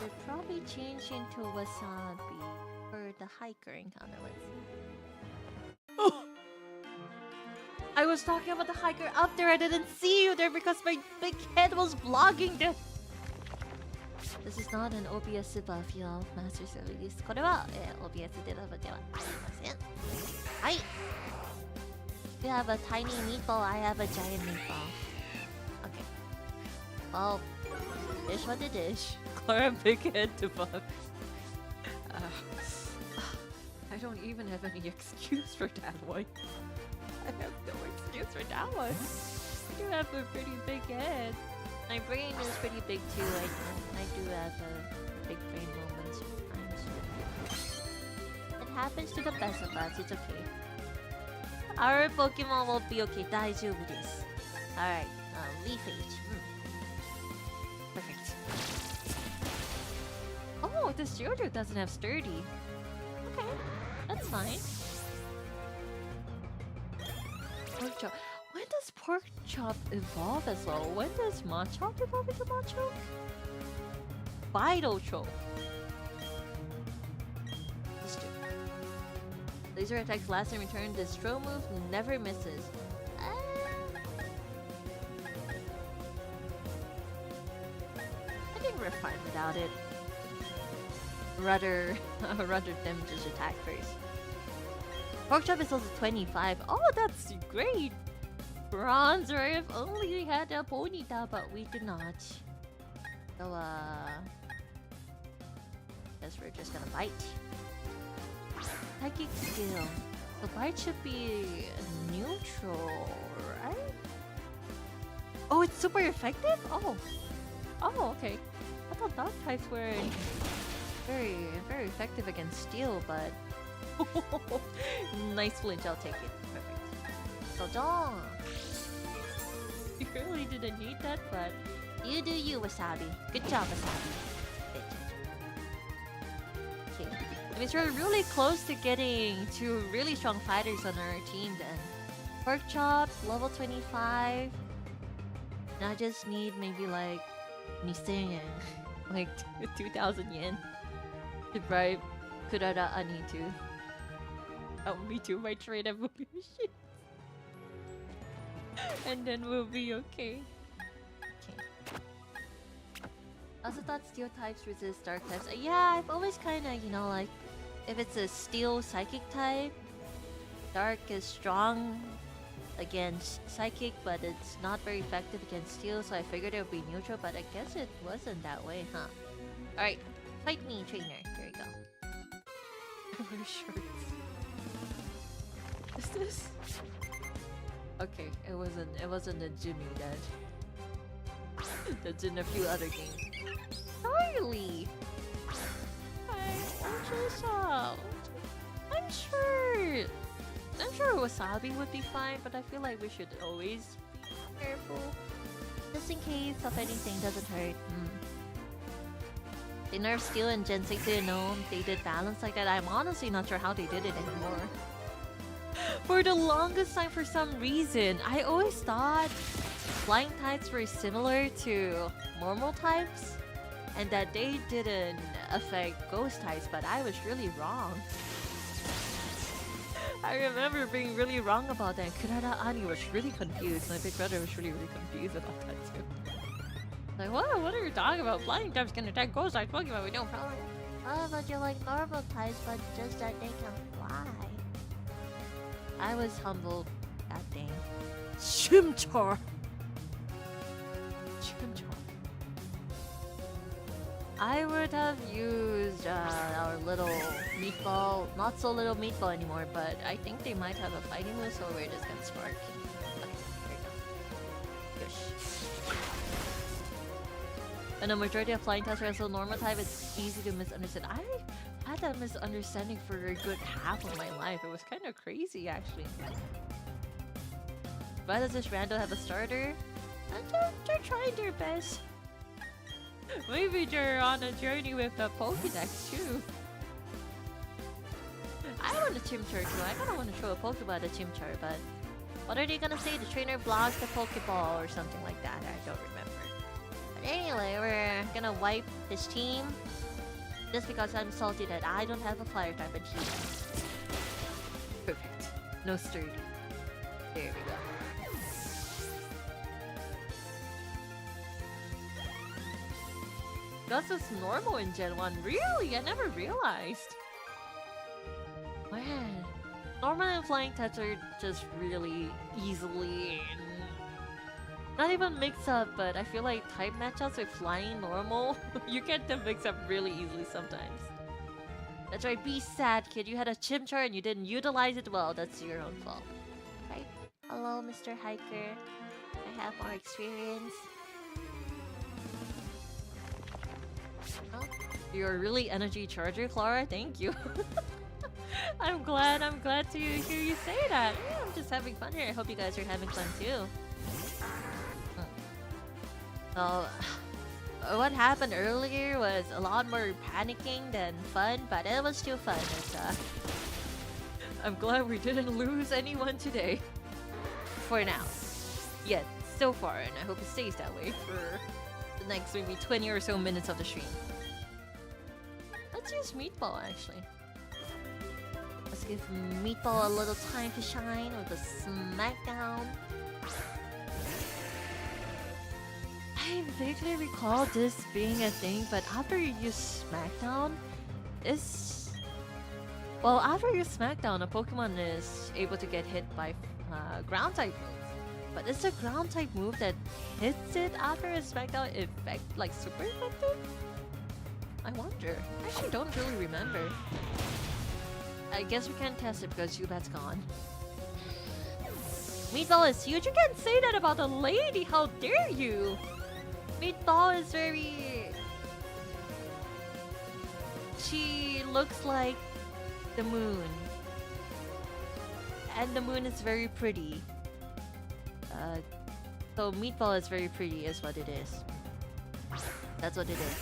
They're probably changing to Wasabi for the hiker encounter. Let's see. I was talking about the hiker up there. I didn't see you there because my big head was blocking the. This is not an OBS buff, y'all. Master Service. これは、OBS でのではありません。はい。You have a tiny meatball. I have a giant meatball. Okay. Well, dish what it is. Klara big head to buff. I don't even have any excuse for that one. I have no excuse for that one. You have a pretty big head. My brain is pretty big too. I do have a big brain moment sometimes. It happens to the best of us. It's okay. Our Pokemon will be okay. 大丈夫です. Alright, Leaf Age. Perfect. Oh, this Jojo doesn't have Sturdy. Okay, that's fine. Pork Chop. When does Pork Chop evolve as well? When does Machop evolve into Machop? Vital Choke. Let's do it. Laser attacks last in return. This throw move never misses. I think we're fine without it. Rather them just attack first. Pork Chop is also 25. Oh, that's great! Bronzer, if only we had a Ponyta, but we do not. So, guess we're just gonna bite. Psychic skill. So bite should be neutral, right? Oh, it's super effective? Oh, okay. I thought dog types were very effective against steel, but nice flinch, I'll take it. Perfect. So Dong. You really didn't need that, but you do you, Wasabi. Good job, Wasabi. Okay. That means we're really close to getting two really strong fighters on our team then. Pork Chop, level 25. And I just need maybe like 2000 yen. Like 2000 yen. To bribe Klara Ani to help me do my trade evolution. And then we'll be okay. Okay. I also thought steel types resist dark types. Yeah, I've always kind of, like, if it's a steel psychic type, dark is strong against psychic, but it's not very effective against steel, so I figured it would be neutral, but I guess it wasn't that way, huh? Alright, fight me, trainer. There you go. Shorts. Is this? Okay, it wasn't a Jimmy that that's in a few other games. Charlie! I'm sure Wasabi would be fine, but I feel like we should always be careful. Just in case of anything doesn't hurt. They nerfed Steel and Gen 6 didn't know they did balance like that. I'm honestly not sure how they did it anymore. For the longest time, for some reason, I always thought flying types were similar to normal types and that they didn't affect ghost types, but I was really wrong. I remember being really wrong about that. Klara Ani was really confused. My big brother was really confused about that too. Like, what are you talking about? Flying types can attack ghost types Pokemon with no problem. Oh, but you're like normal types, but just that they can fly. I was humbled that day. Chimchar! Chimchar. I would have used our little meatball, not so little meatball anymore, but I think they might have a fighting move, so we're just gonna spark. Okay, there you go. Gosh. And the majority of flying types are also normal type, it's easy to misunderstand. I had that misunderstanding for a good half of my life. It was kind of crazy, actually. Why does this rando have a starter? They're trying their best. Maybe they're on a journey with the Pokédex too. I want a Chimchar too. I kind of want to show a Pokeball at a Chimchar, but What are they gonna say? The trainer blocks the Pokeball or something like that. I don't remember. But anyway, we're gonna wipe his team. Just because I'm salty that I don't have a fire type and he does. Perfect. No sturdy. There we go. Gus is normal in Gen 1. Really? I never realized. Man. Normal and flying types are just really easily... Not even mix up, but I feel like type matchups with flying normal, you get them mix up really easily sometimes. That's right, be sad, kid. You had a Chimchar and you didn't utilize it well. That's your own fault. Right? Hello, Mr. Hiker. I have more experience. Oh, you're a really energy charger, Klara. Thank you. I'm glad to hear you say that. Yeah, I'm just having fun here. I hope you guys are having fun too. So, what happened earlier was a lot more panicking than fun, but it was still fun. I'm glad we didn't lose anyone today. For now. Yet, so far, and I hope it stays that way for the next maybe 20 or so minutes of the stream. Let's use Meatball, actually. Let's give Meatball a little time to shine with a Smackdown. I vaguely recall this being a thing, but after you use Smackdown, after you Smackdown, a Pokemon is able to get hit by ground type moves. But is the ground type move that hits it after a Smackdown like super effective? I wonder. I actually don't really remember. I guess we can't test it because Zubat's gone. Meatball is huge. You can't say that about a lady. How dare you? Meatball is very... She looks like the moon. And the moon is very pretty. So Meatball is very pretty is what it is. That's what it is.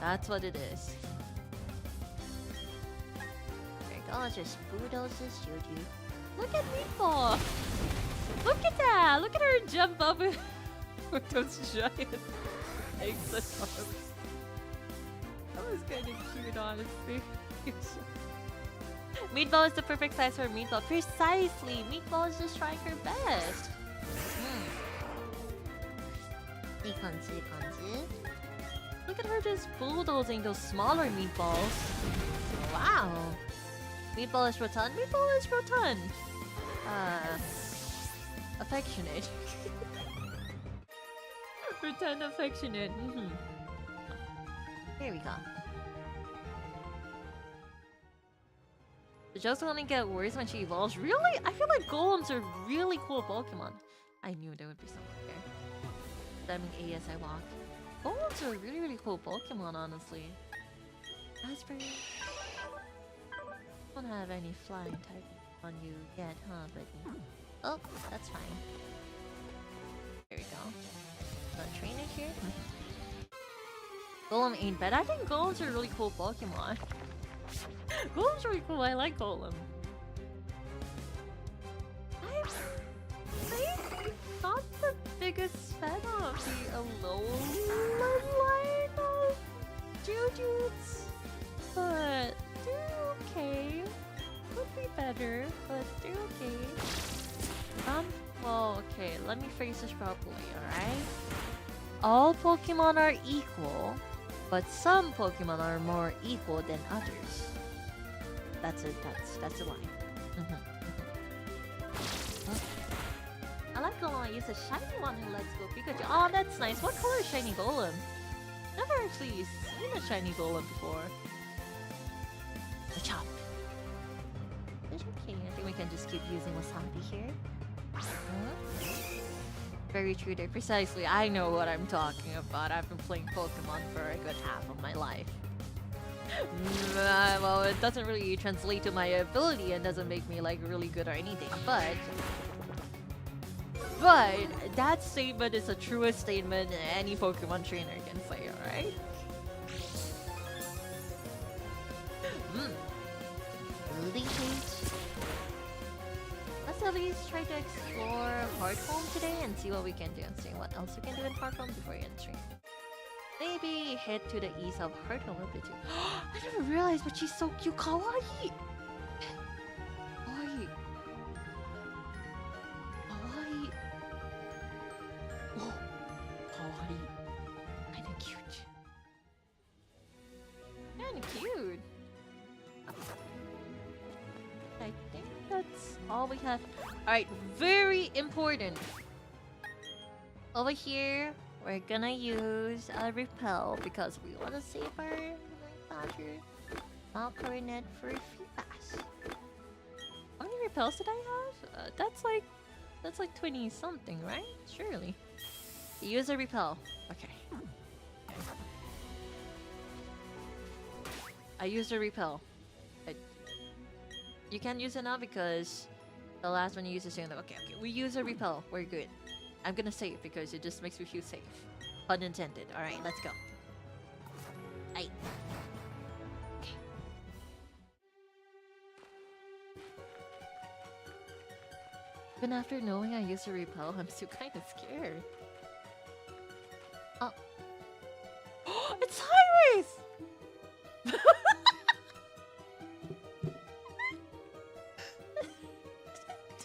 That's what it is. There you go, let's just bulldoze this Joju. Look at Meatball! Look at that! Look at her jump up with those giant eggs and arms. That was kind of cute, honestly. Meatball is the perfect size for Meatball. Precisely! Meatball is just trying her best. Look at her just bulldozing those smaller meatballs. Wow. Meatball is rotund. Meatball is rotund. Affectionate. Rotund affectionate. Here we go. The joke's only get worse when she evolves. Really? I feel like golems are really cool Pokemon. I knew there would be something there. Spamming A as I walk. Golems are really, really cool Pokemon, honestly. Raspberry. Don't have any flying type on you yet, huh, buddy? Oh, that's fine. There we go. The trainer here. Golem ain't bad. I think golems are really cool Pokemon. Golem's really cool. I like Golem. I'm not the biggest fan of the Alolan line of Jujutsu, but they're okay. Could be better, but they're okay. Well, okay, let me phrase this properly, alright? All Pokemon are equal, but some Pokemon are more equal than others. That's it, that's the line. I like Golem. Use a shiny one who lets go Pikachu. Oh, that's nice. What color is shiny Golem? Never actually seen a shiny Golem before. The chop. It's okay. I think we can just keep using Wasabi here. Very true there. Precisely. I know what I'm talking about. I've been playing Pokemon for a good half of my life. Well, it doesn't really translate to my ability and doesn't make me like really good or anything, but that statement is the truest statement any Pokemon trainer can say, alright? Leafage. Let's at least try to explore Hearthome today and see what we can do and see what else we can do in Hearthome before you end stream. Maybe head to the east of Hearthome a bit too. I never realized, but she's so cute. Kawaii! Kawaii. Kawaii. Oh, kawaii. Kinda cute. Kinda cute. I think that's all we have. Alright, very important. Over here, we're gonna use a repel because we want to save our badger Malcoronet for a few pass. How many repels did I have? That's like 20 something, right? Surely. Use a repel. Okay. I used a repel. You can't use it now because the last one you used is saying like, okay, we use a repel. We're good. I'm gonna save because it just makes me feel safe. Pun intended. Alright, let's go. Aye. Okay. Even after knowing I used a repel, I'm still kind of scared. Oh. It's Iris!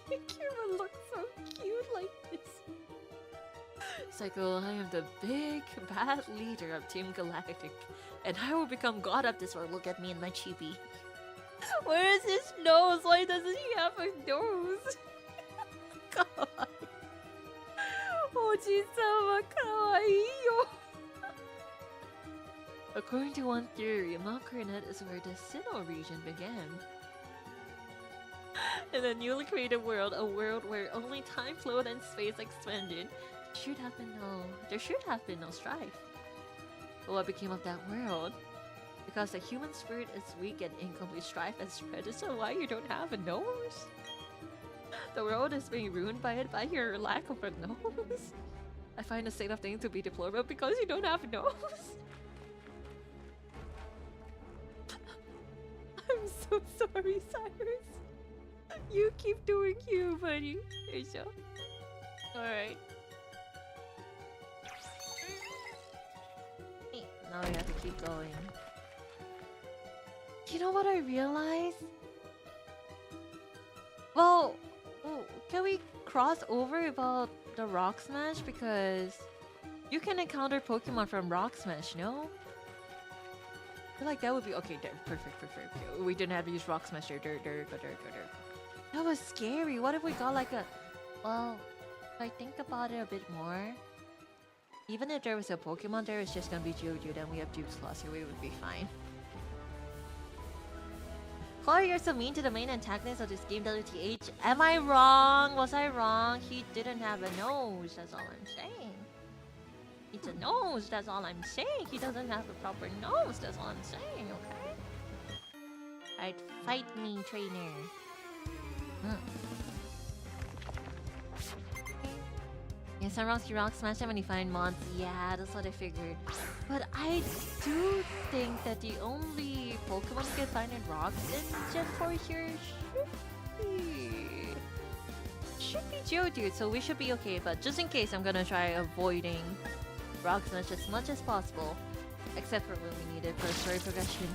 Kira looks so cute like this. Psycho, I am the big bad leader of Team Galactic, and I will become god of this world. Look at me and my chibi. Where is his nose? Why doesn't he have a nose? Kawaii. Oji-sama, kawaii. According to one theory, Malcoronet is where the Sinnoh region began. In a newly created world, a world where only time flowed and space expanded, there should have been no strife. But what became of that world? Because the human spirit is weak and incomplete, strife has spread. Is that why you don't have a nose? The world is being ruined by it, by your lack of a nose. I find the state of things to be deplorable because you don't have a nose. I'm so sorry, Cyrus. You keep doing you, buddy. Alright. Now we have to keep going. You know what I realized? Well, can we cross over about the Rock Smash? Because you can encounter Pokemon from Rock Smash, no? I feel like that would be okay. There, perfect. We didn't have to use Rock Smash there. That was scary. What if we got like a... Well, if I think about it a bit more, even if there was a Pokemon there, it's just gonna be Jojo, then we have Dupes Clause here, we would be fine. Klara, you're so mean to the main antagonist of this game, WTH. Am I wrong? Was I wrong? He didn't have a nose, that's all I'm saying. It's a nose, that's all I'm saying. He doesn't have a proper nose, that's all I'm saying, okay? Alright, fight me, trainer. Yeah, Sunrock's Rock Smash them when you find mods. Yeah, that's what I figured. But I do think that the only Pokemon you can find in Rocks in Gen 4 here should be Geodude, so we should be okay. But just in case, I'm gonna try avoiding Rock Smash as much as possible. Except for when we need it for story progression.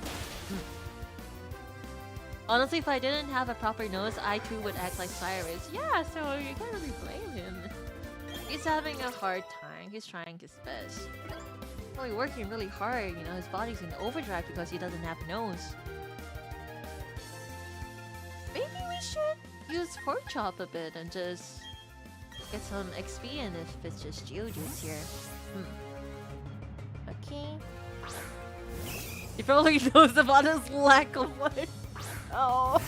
Honestly, if I didn't have a proper nose, I too would act like Cyrus. Yeah, so you can't really blame him. He's having a hard time. He's trying his best. Well, he's working really hard. You know, his body's in overdrive because he doesn't have a nose. Maybe we should use Pork Chop a bit and just get some XP in if it's just Geodudes here. Okay. He probably knows about his lack of one. Oh,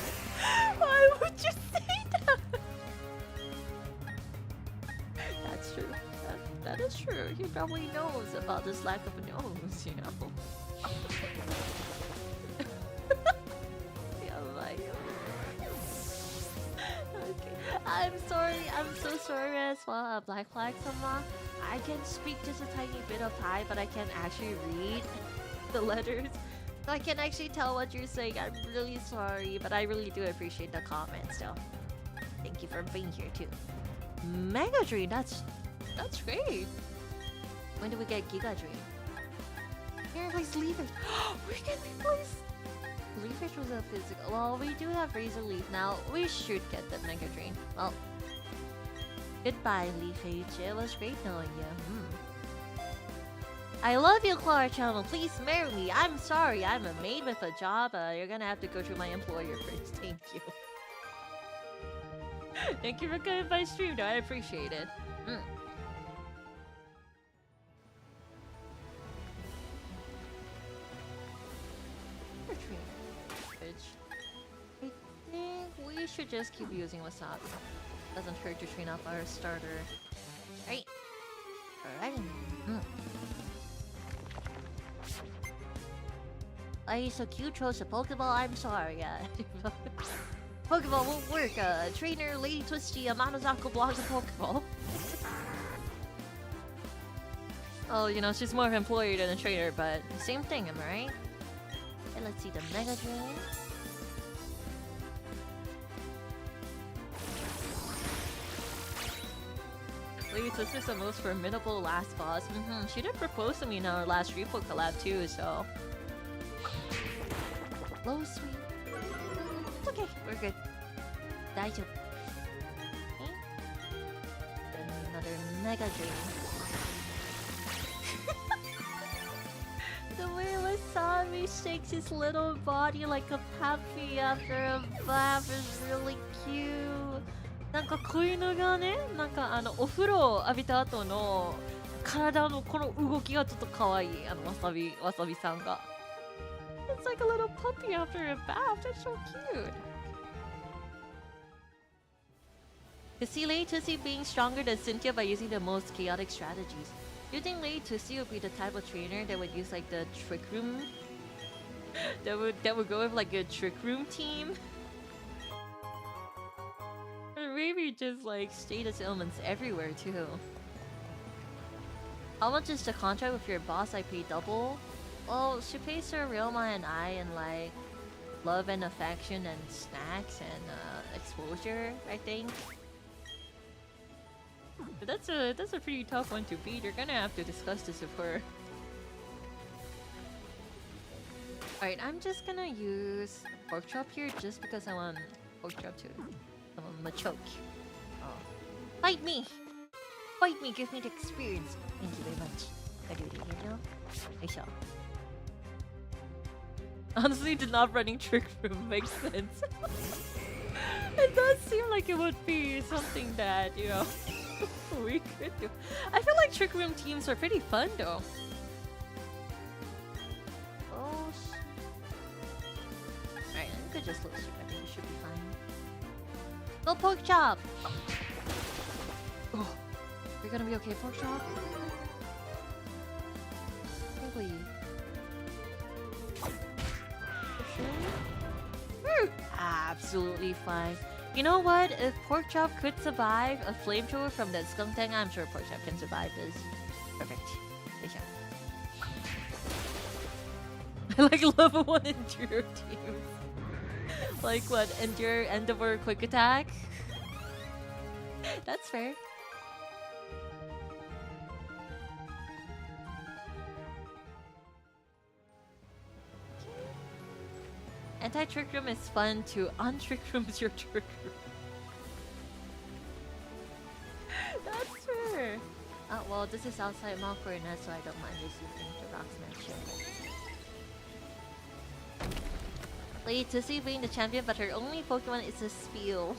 why would you say that? That's true. That is true. He probably knows about this lack of a nose, you know. Okay. I'm sorry. I'm so sorry as well. Black Flag Sama. I can speak just a tiny bit of Thai, but I can't actually read the letters. I can actually tell what you're saying. I'm really sorry, but I really do appreciate the comments, though. Thank you for being here too. Mega Drain, that's great. When do we get Giga Drain? Here, replace Leafage. We can replace. Leafage was a physical. Well, we do have Razor Leaf now. We should get the Mega Drain. Well, goodbye, Leafage. It was great knowing you. I love you, Klara Charmwood. Please marry me. I'm sorry, I'm a maid with a job. You're gonna have to go through my employer first. Thank you. Thank you for coming by stream, though. I appreciate it. I think we should just keep using Wasabi. Doesn't hurt to train up our starter. Right? Alrighty. I so cute chose a Pokeball. I'm sorry. Pokeball won't work. Trainer Lady Twisty Amanozako blogs a Pokeball. Oh, you know, she's more of an employee than a trainer, but same thing, am I right? Okay, let's see the Mega Drain. Lady Twisty's the most formidable last boss. She did propose to me in our last Repo collab too, so... Low sweet. It's okay, we're good. Daijoubu. Okay. Then another Mega Drain. The way Wasabi shakes his little body like a puppy after a bath is really cute. なんかこういうのがね、なんかお風呂浴びた後の体のこの動きがちょっと可愛い。わさびさんが。It's like a little puppy after a bath. That's so cute. To see Lady Twisty being stronger than Cynthia by using the most chaotic strategies. Do you think Lady Twisty would be the type of trainer that would use like the trick room? that would go with like a trick room team? Or maybe just like status ailments everywhere too. How much is the contract with your boss? I pay double. Well, she pays her Realma and I in like love and affection and snacks and exposure, I think. But that's a pretty tough one to beat. You're gonna have to discuss this with her. Alright, I'm just gonna use Pork Chop here just because I want Pork Chop to Machoke. Oh. Fight me! Fight me! Give me the experience! Thank you very much. I do it, you know? I shall. Honestly, did not running Trick Room make sense. It does seem like it would be something that, you know, we could do. I feel like Trick Room teams are pretty fun though. Oh, alright, you could just look through. I think it should be fine. Go Pork Chop! Oh, you're gonna be okay, Pork Chop? Probably. Absolutely fine. You know what? If Pork Chop could survive a flamethrower from that skunk tank, I'm sure Pork Chop can survive this. Perfect. Good job. I like level 1 Endure teams. Like what? Endure, Endeavor, Quick Attack? That's fair. Anti-trick room is fun to un-trick room is your trick room. That's fair. Oh, well, this is outside Mount Coronet, so I don't mind just using the Rocksman shield. Lady Twisty being the champion, but her only Pokemon is a Speel.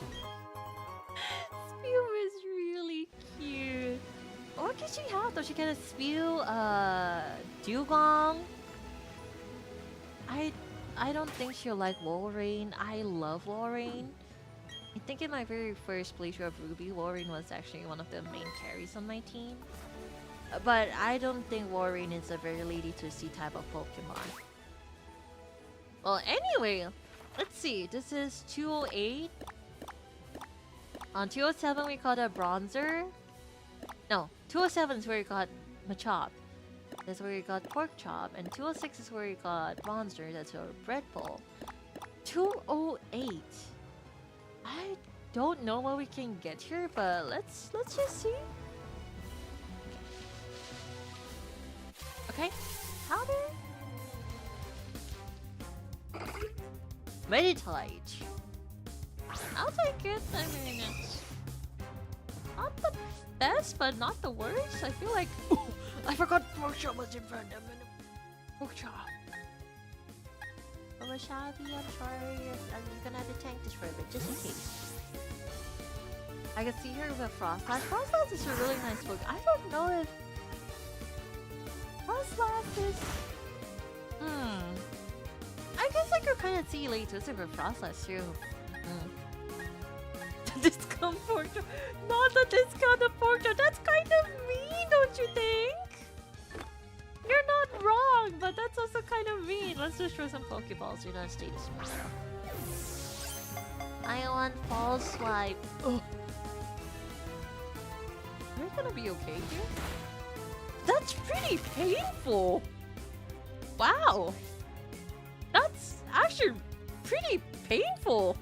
Speel is really cute. What can she have though? She can have Speel, Dugong. I don't think she'll like Wolverine. I love Wolverine. I think in my very first playthrough of Ruby, Wolverine was actually one of the main carries on my team. But I don't think Wolverine is a very Lady Twisty type of Pokemon. Well, anyway, let's see. This is 208. On 207, we got a Bronzer. No, 207 is where we got Machop. That's where we got Pork Chop, and 206 is where we got Bronzer, that's our Bread Bowl. 208. I don't know what we can get here, but let's just see. Okay, powder. Meditite. I'll take it. I mean, it's not the best, but not the worst. I feel like I forgot Porkchop was in front of me. Porkchop. Oh, Shabby, I'm sorry. I'm gonna have to tank this for a bit, just in case. I can see her with Frostlass. Frostlass is a really nice book. I don't know if Frostlass is. I guess I could kind of see late Twisted for Frostlass too. Discount Porkchop. Not the discounted Porkchop. That's kind of mean, don't you think? You're not wrong, but that's also kind of mean. Let's just throw some Pokeballs. You're gonna stay this tomorrow. I want Fall Swipe. Oh. Are we gonna be okay here? That's pretty painful. Wow. That's actually pretty painful.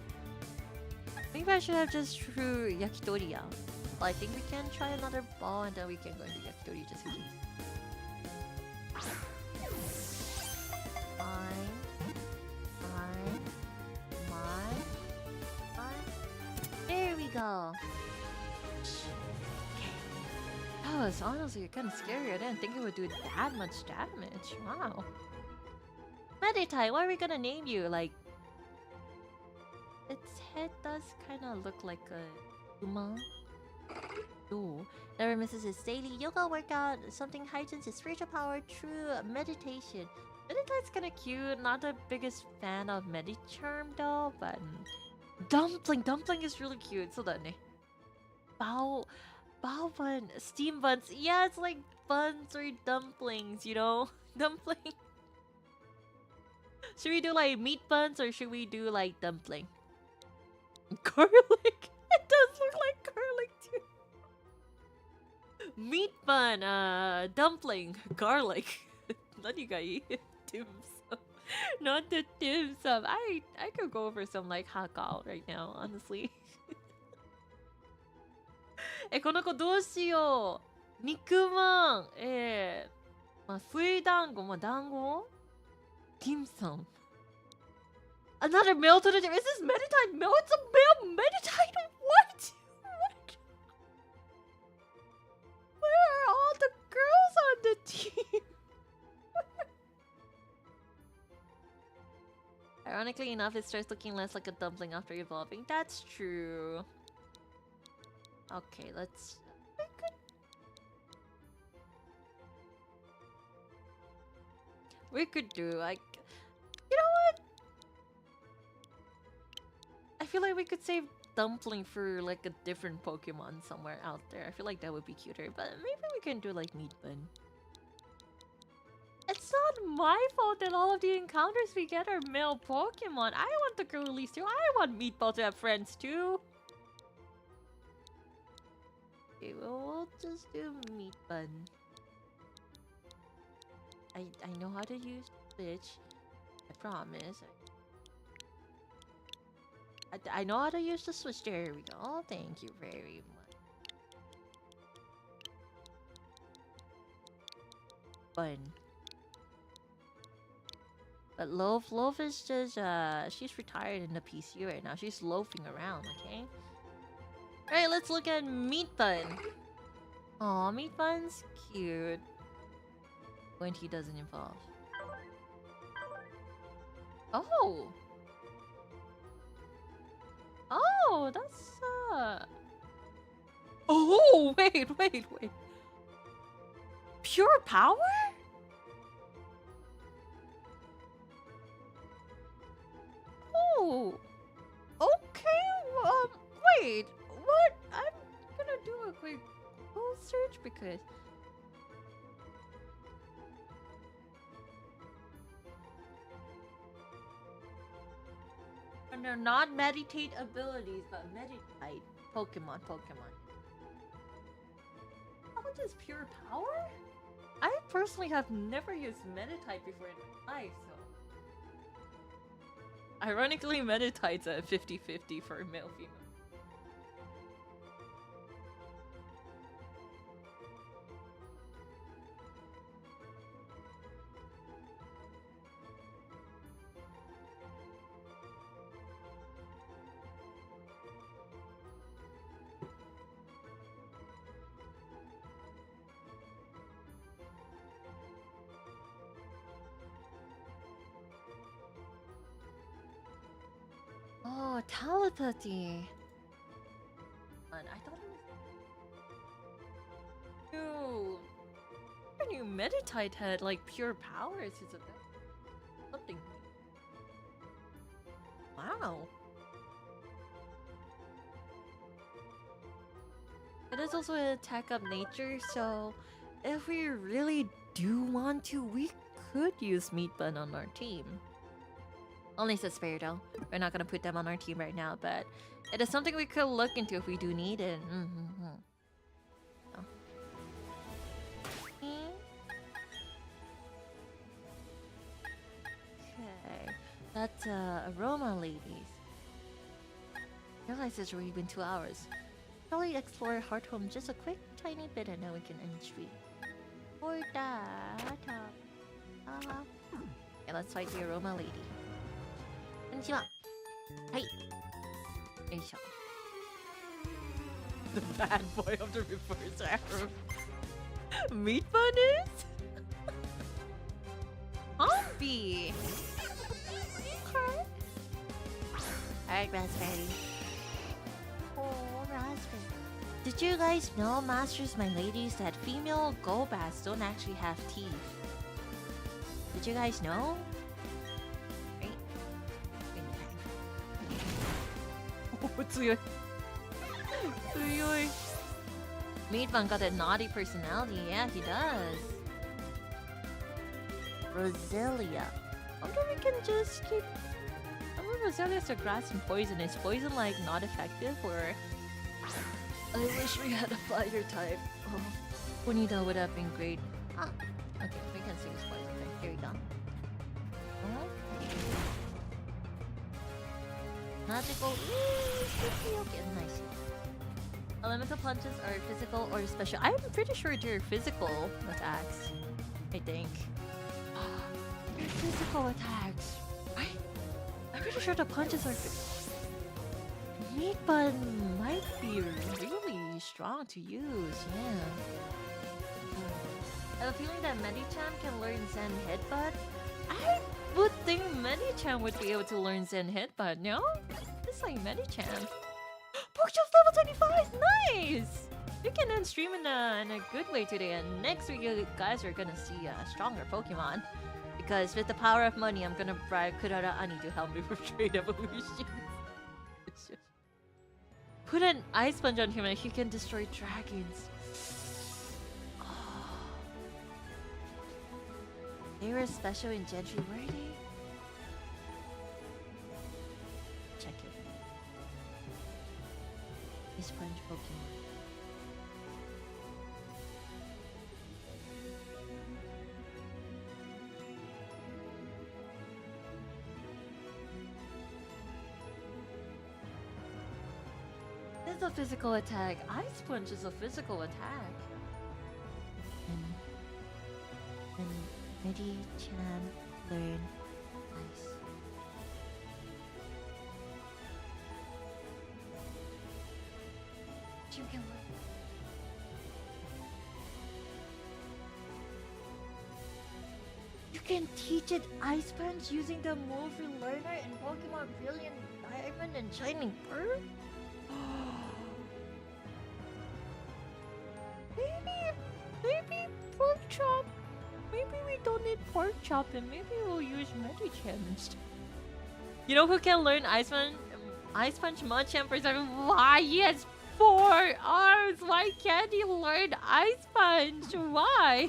Maybe I should have just threw Yakitori out. Well, I think we can try another ball and then we can go into Yakitori just in case. There we go. That was honestly kind of scary. I didn't think it would do that much damage. Wow. Meditite, what are we gonna name you? Like, its head does kind of look like a human. Ooh. Never misses his daily yoga workout. Something heightens his spiritual power through meditation. Meditite's kind of cute. Not the biggest fan of Medicharm though, but Dumpling is really cute. So that Bao bun, steam buns. Yeah, it's like buns or dumplings, you know? Dumpling. Should we do like meat buns or should we do like dumpling? Garlic. It does look like garlic too. Meat bun, dumpling, garlic. Nanigai? Dim sum. Not the dim sum. I could go for some like hakao right now, honestly. この子どうしよう。肉まん。まあ、水団子、まあ、団子 Dim sum. Another meal to the gym. Is this Meditite meal? It's a meal Meditite? What? What? Where are all the girls on the team? Ironically enough, it starts looking less like a dumpling after evolving. That's true. Okay, let's... We could do, like... You know what? I feel like we could save dumpling for, like, a different Pokemon somewhere out there. I feel like that would be cuter, but maybe we can do, like, meat bun. It's not my fault that all of the encounters we get are male Pokemon. I want the girlies too. I want Meatball to have friends too. Okay, well, we'll just do meat bun. I know how to use Switch. I promise. I know how to use the Switch. There we go. Oh, thank you very much. Bun. But Loaf is just, she's retired in the PC right now. She's loafing around, okay? Alright, let's look at Meat Bun. Aw, Meat Bun's cute. When he doesn't evolve. Oh! Oh, that's, Oh, wait. Pure power? Oh, okay. Wait. What? I'm gonna do a quick Google search because and they're not meditate abilities, but meditite Pokemon. How much is pure power? I personally have never used meditite before in my life, so. Ironically, Meditite's at 50-50 for male-female. Oh, telepathy. I thought it was... No. Our new Meditite had like pure powers. Is it something? Wow. It is also an attack of nature, so if we really do want to, we could use Meatbun on our team. Only Suspiro though. We're not gonna put them on our team right now, but it is something we could look into if we do need it. Oh. Okay, that's aroma ladies. Realize it's already been 2 hours. Probably explore Hearthome just a quick tiny bit and then we can end stream. For that. Okay, let's fight the aroma lady. Konnichiwa. Hi. Yoisho. The bad boy of the reverse arrow. Meat bunnies? Humpy. Okay. Alright, Raspberry. Oh, Raspberry. Did you guys know, masters, my ladies, that female Golbats don't actually have teeth? Did you guys know? Right? Oh, tsuyoy. Tsuyoy. Meatbun got a naughty personality. Yeah, he does. Roselia. I wonder if we can just keep... I wonder if Roselia's a grass and poison. Is poison, like, not effective, or... I wish we had a fire type. Oh, Bonita would have been great. Ah, okay, we can see this poison thing. Here we go. Oh. Magical. Okay, nice. Elemental punches are physical or special. I'm pretty sure they're physical attacks. I think. They're physical attacks. Right? I'm pretty sure the punches are. Meatbun might be really strong to use, yeah. I have a feeling that Medicham can learn Zen Headbutt. I would think Medicham would be able to learn Zen Headbutt, no? It's like Medicham. Porkchop's level 25! Nice! We can end stream in a good way today, and next week you guys are gonna see a stronger Pokemon. Because with the power of money, I'm gonna bribe Kurara Ani to help me with trade evolution. Put an ice sponge on him and he can destroy dragons. Oh. They were special in Gentry, were they? Check it. Ice sponge Pokemon. It's a physical attack. Ice Punch is a physical attack. And Medicham learn ice. You can learn. You can teach it Ice Punch using the move learner in Pokemon Brilliant Diamond and Shining Pearl? Maybe Pork Chop. Maybe we don't need Pork Chop and maybe we'll use Medicham instead. You know who can learn Ice Punch? Ice Punch Machamp for 7. Why? He has 4 arms. Why can't he learn Ice Punch? Why?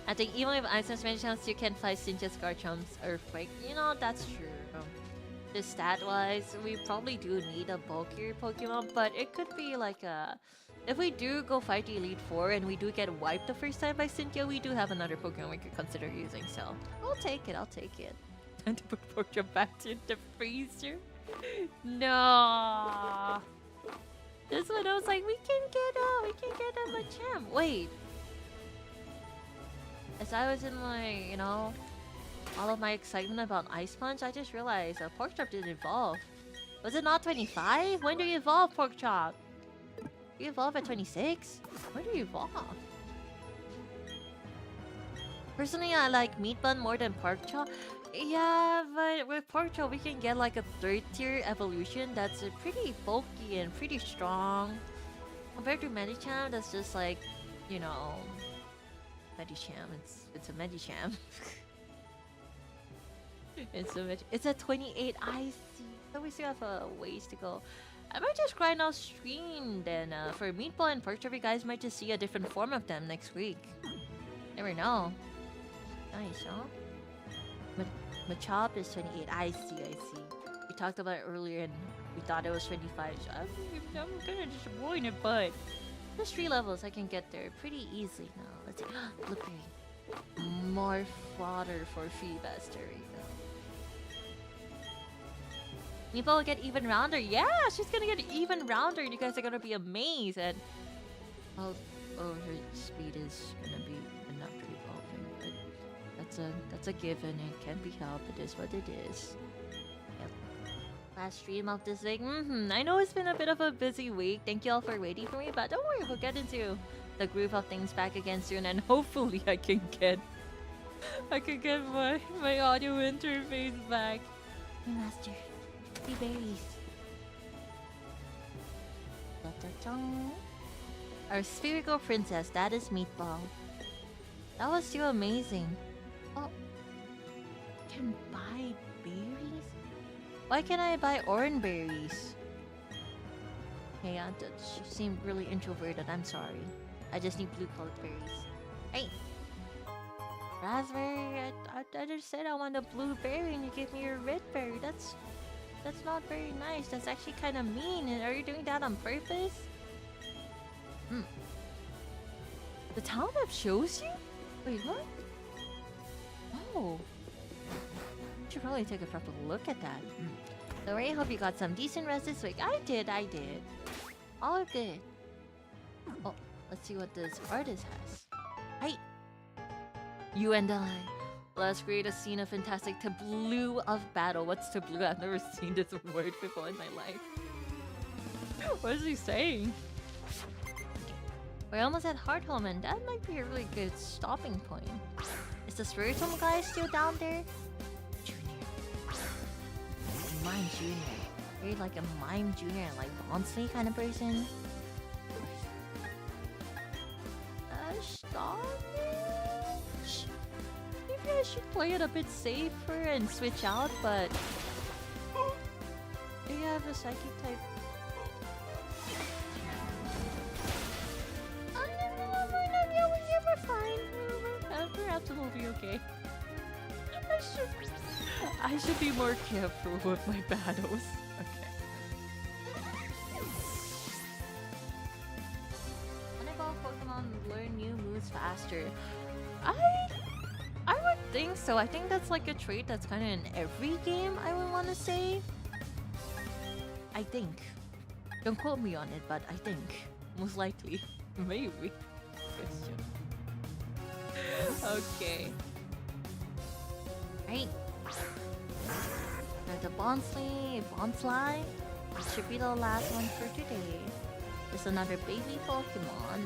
I think even with Ice Punch Medicham, you can fly Cynthia's Garchomp's Earthquake. You know, that's true. The stat-wise, we probably do need a bulkier Pokemon, but it could be like a... If we do go fight the Elite Four and we do get wiped the first time by Cynthia, we do have another Pokemon we could consider using, so... I'll take it, I'll take it. Time to put Pokemon back in the freezer? No. This one I was like, we can get a Machamp. Wait. As I was in my, you know... all of my excitement about Ice Punch, I just realized Porkchop didn't evolve. Was it not 25? When do you evolve, Porkchop? You evolve at 26? When do you evolve? Personally, I like Meatbun more than Porkchop. Yeah, but with Portal, we can get like a third tier evolution that's pretty bulky and pretty strong. Compared to Medicham, that's just like, you know, Medicham. It's a Medicham. It's a 28 IC. So we still have a ways to go. I might just grind off stream then. For Meatball and Pork Chop, you guys might just see a different form of them next week. Never know. Nice, huh? Machop is 28. I see. We talked about it earlier and we thought it was 25. So I'm kind of disappointed, but there's 3 levels. I can get there pretty easily now. Let's see. Blueberry. More fodder for Feebas. There we go. Meepo will get even rounder. Yeah, she's gonna get even rounder. You guys are gonna be amazed. And her speed is gonna be enough to evolve. But that's a given. It can't be helped. It is what it is. Yep. Last stream of this week. I know it's been a bit of a busy week. Thank you all for waiting for me. But don't worry, we'll get into the groove of things back again soon. And hopefully, I can get my audio interface back. Hey, Master. Berries. Our spherical princess, that is Meatball. That was too amazing. Oh, can buy berries? Why can't I buy orange berries? Hey, she seemed really introverted. I'm sorry. I just need blue colored berries. Hey, raspberry. I just said I want a blue berry and you gave me a red berry. That's not very nice. That's actually kind of mean. Are you doing that on purpose? The town map shows you? Wait, what? Oh. I should probably take a proper look at that. So I hope you got some decent rest this week. I did. All good. Oh, let's see what this artist has. Hey! You and I. Let's create a scene of fantastic tableau of battle. What's tableau? I've never seen this word before in my life. What is he saying? We're almost at Hearthome, and that might be a really good stopping point. Is the Spiritomb guy still down there? Junior. Mime Junior. You're like a Mime Junior, like Bonsley kind of person. Stop it. Maybe I should play it a bit safer and switch out, but maybe I have a psychic type. Oh no, we're fine. Perhaps it'll be okay. I should be more careful with my battles. Okay. Honeyball Pokemon learn new moves faster. I would think so. I think that's like a trait that's kind of in every game, I would want to say. I think. Don't quote me on it, but I think. Most likely. Maybe. Question. Okay. Right. There's a Bonsly. It should be the last one for today. There's another baby Pokemon.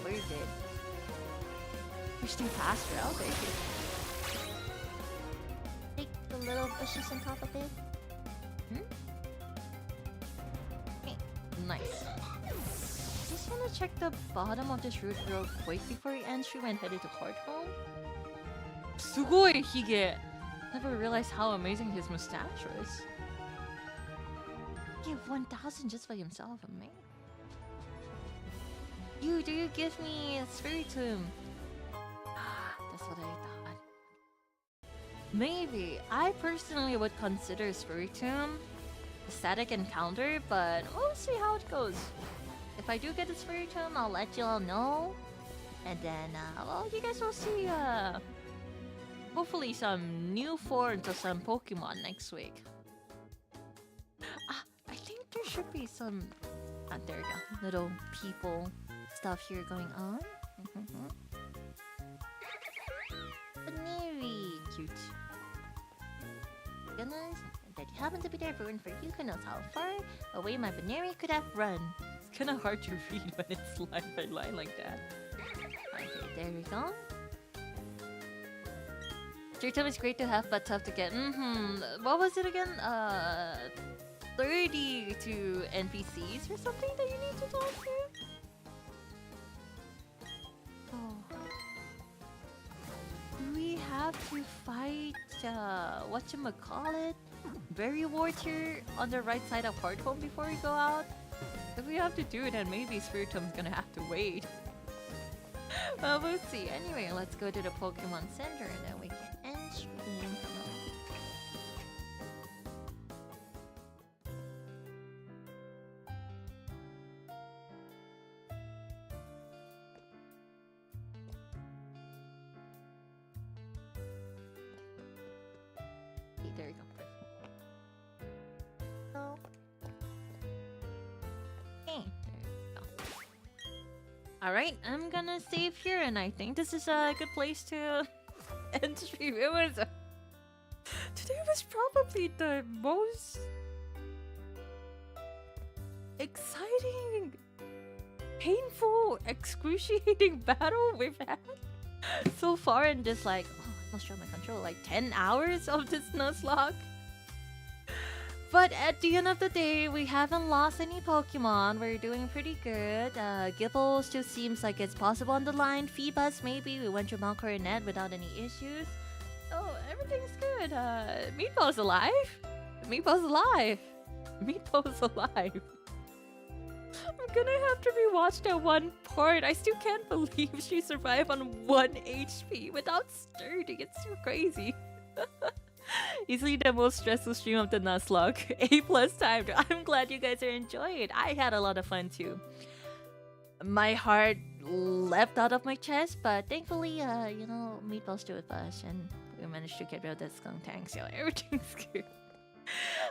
Where is it? There's too faster. I'll take it. Take the little bushes on top of it. Okay, nice. Just wanna check the bottom of this route real quick before we end stream and headed to Hearthome. Sugoi Hige! Never realized how amazing his mustache was. Give 1,000 just by himself, man. Do you give me a Spiritomb? That's what I thought. Maybe. I personally would consider Spiritomb a static encounter, but we'll see how it goes. If I do get a Spiritomb, I'll let you all know. And then, well, you guys will see, hopefully some new forms of some Pokemon next week. I think there should be some... there we go. Little people stuff here going on. Very cute. Goodness, that you happen to be there rooting for you. Who knows how far away my Baneri could have run. It's kind of hard to read when it's line by line like that. Okay, there we go. Hearthome is great to have, but tough to get. What was it again? 32 NPCs or something that you need to talk to? Oh. We have to fight, whatchamacallit? Berry Water on the right side of Hearthome before we go out? If we have to do it, then maybe Spiritome's gonna have to wait. Well, we'll see. Anyway, let's go to the Pokemon Center and then we can end stream. There you go. So, okay, there you go. Alright, I'm gonna save here, and I think this is a good place to end stream. Today was probably the most exciting, painful, excruciating battle we've had so far in this, like, I must show my control, like 10 hours of this Nuzlocke. But at the end of the day, we haven't lost any Pokemon. We're doing pretty good. Gibble still seems like it's possible on the line. Phoebus, maybe. We went to Malcore and Ned without any issues. Oh, everything's good. Meatball's alive. Meatball's alive. Meatball's alive. I'm gonna have to rewatch that one part. I still can't believe she survived on 1 HP without sturdy. It's so crazy. Easily the most stressful stream of the Nuzlocke. A+ time. I'm glad you guys are enjoying it. I had a lot of fun too. My heart leapt out of my chest, but thankfully, you know, Meatball's still with us, and we managed to get rid of that skunk tank, so everything's good.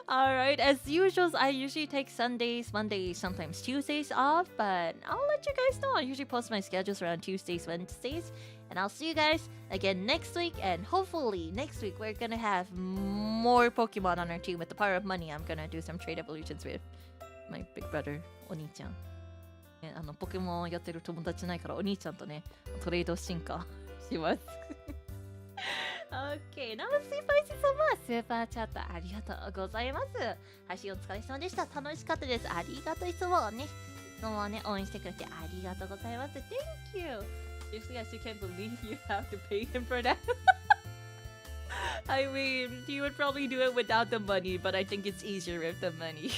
Alright, as usual, I usually take Sundays, Mondays, sometimes Tuesdays off, but I'll let you guys know. I usually post my schedules around Tuesdays, Wednesdays, and I'll see you guys again next week, and hopefully next week we're gonna have more Pokemon on our team. With the power of money, I'm gonna do some trade evolutions with my big brother, Oni-chan. ポケモンやってる友達ないからお兄ちゃんとね、トレード進化します。Okay, ナムスイパイシ様、スーパーチャットありがとうございます。配信お疲れ様でした。楽しかったです。ありがとう。いつもね、いつもね、応援してくれてありがとうございます。Thank you! Seriously, I still can't believe you have to pay him for that. I mean, he would probably do it without the money, but I think it's easier with the money.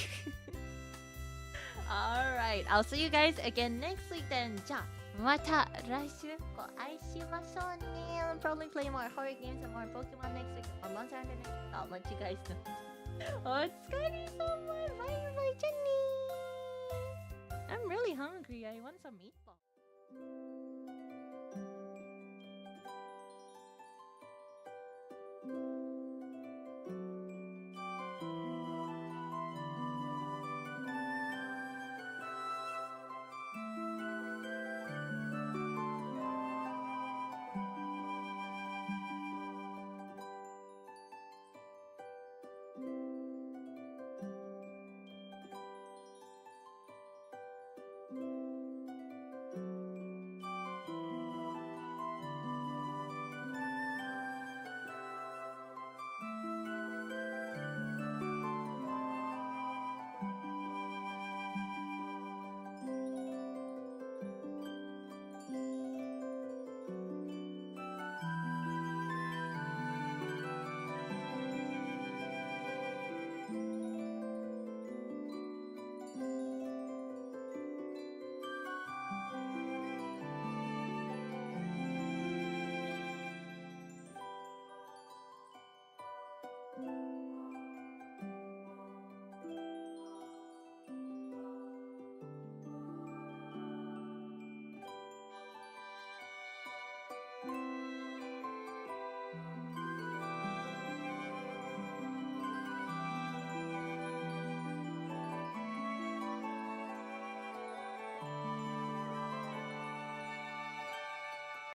Alright, I'll see you guys again next week then. じゃあ、また来週お会いしましょうね。I'll probably play more horror games and more Pokemon next week. Or Monster Hunter next week. I'll let you guys know. お疲れ様。バイバイ。じゃあね。I'm really hungry. I want some meatball.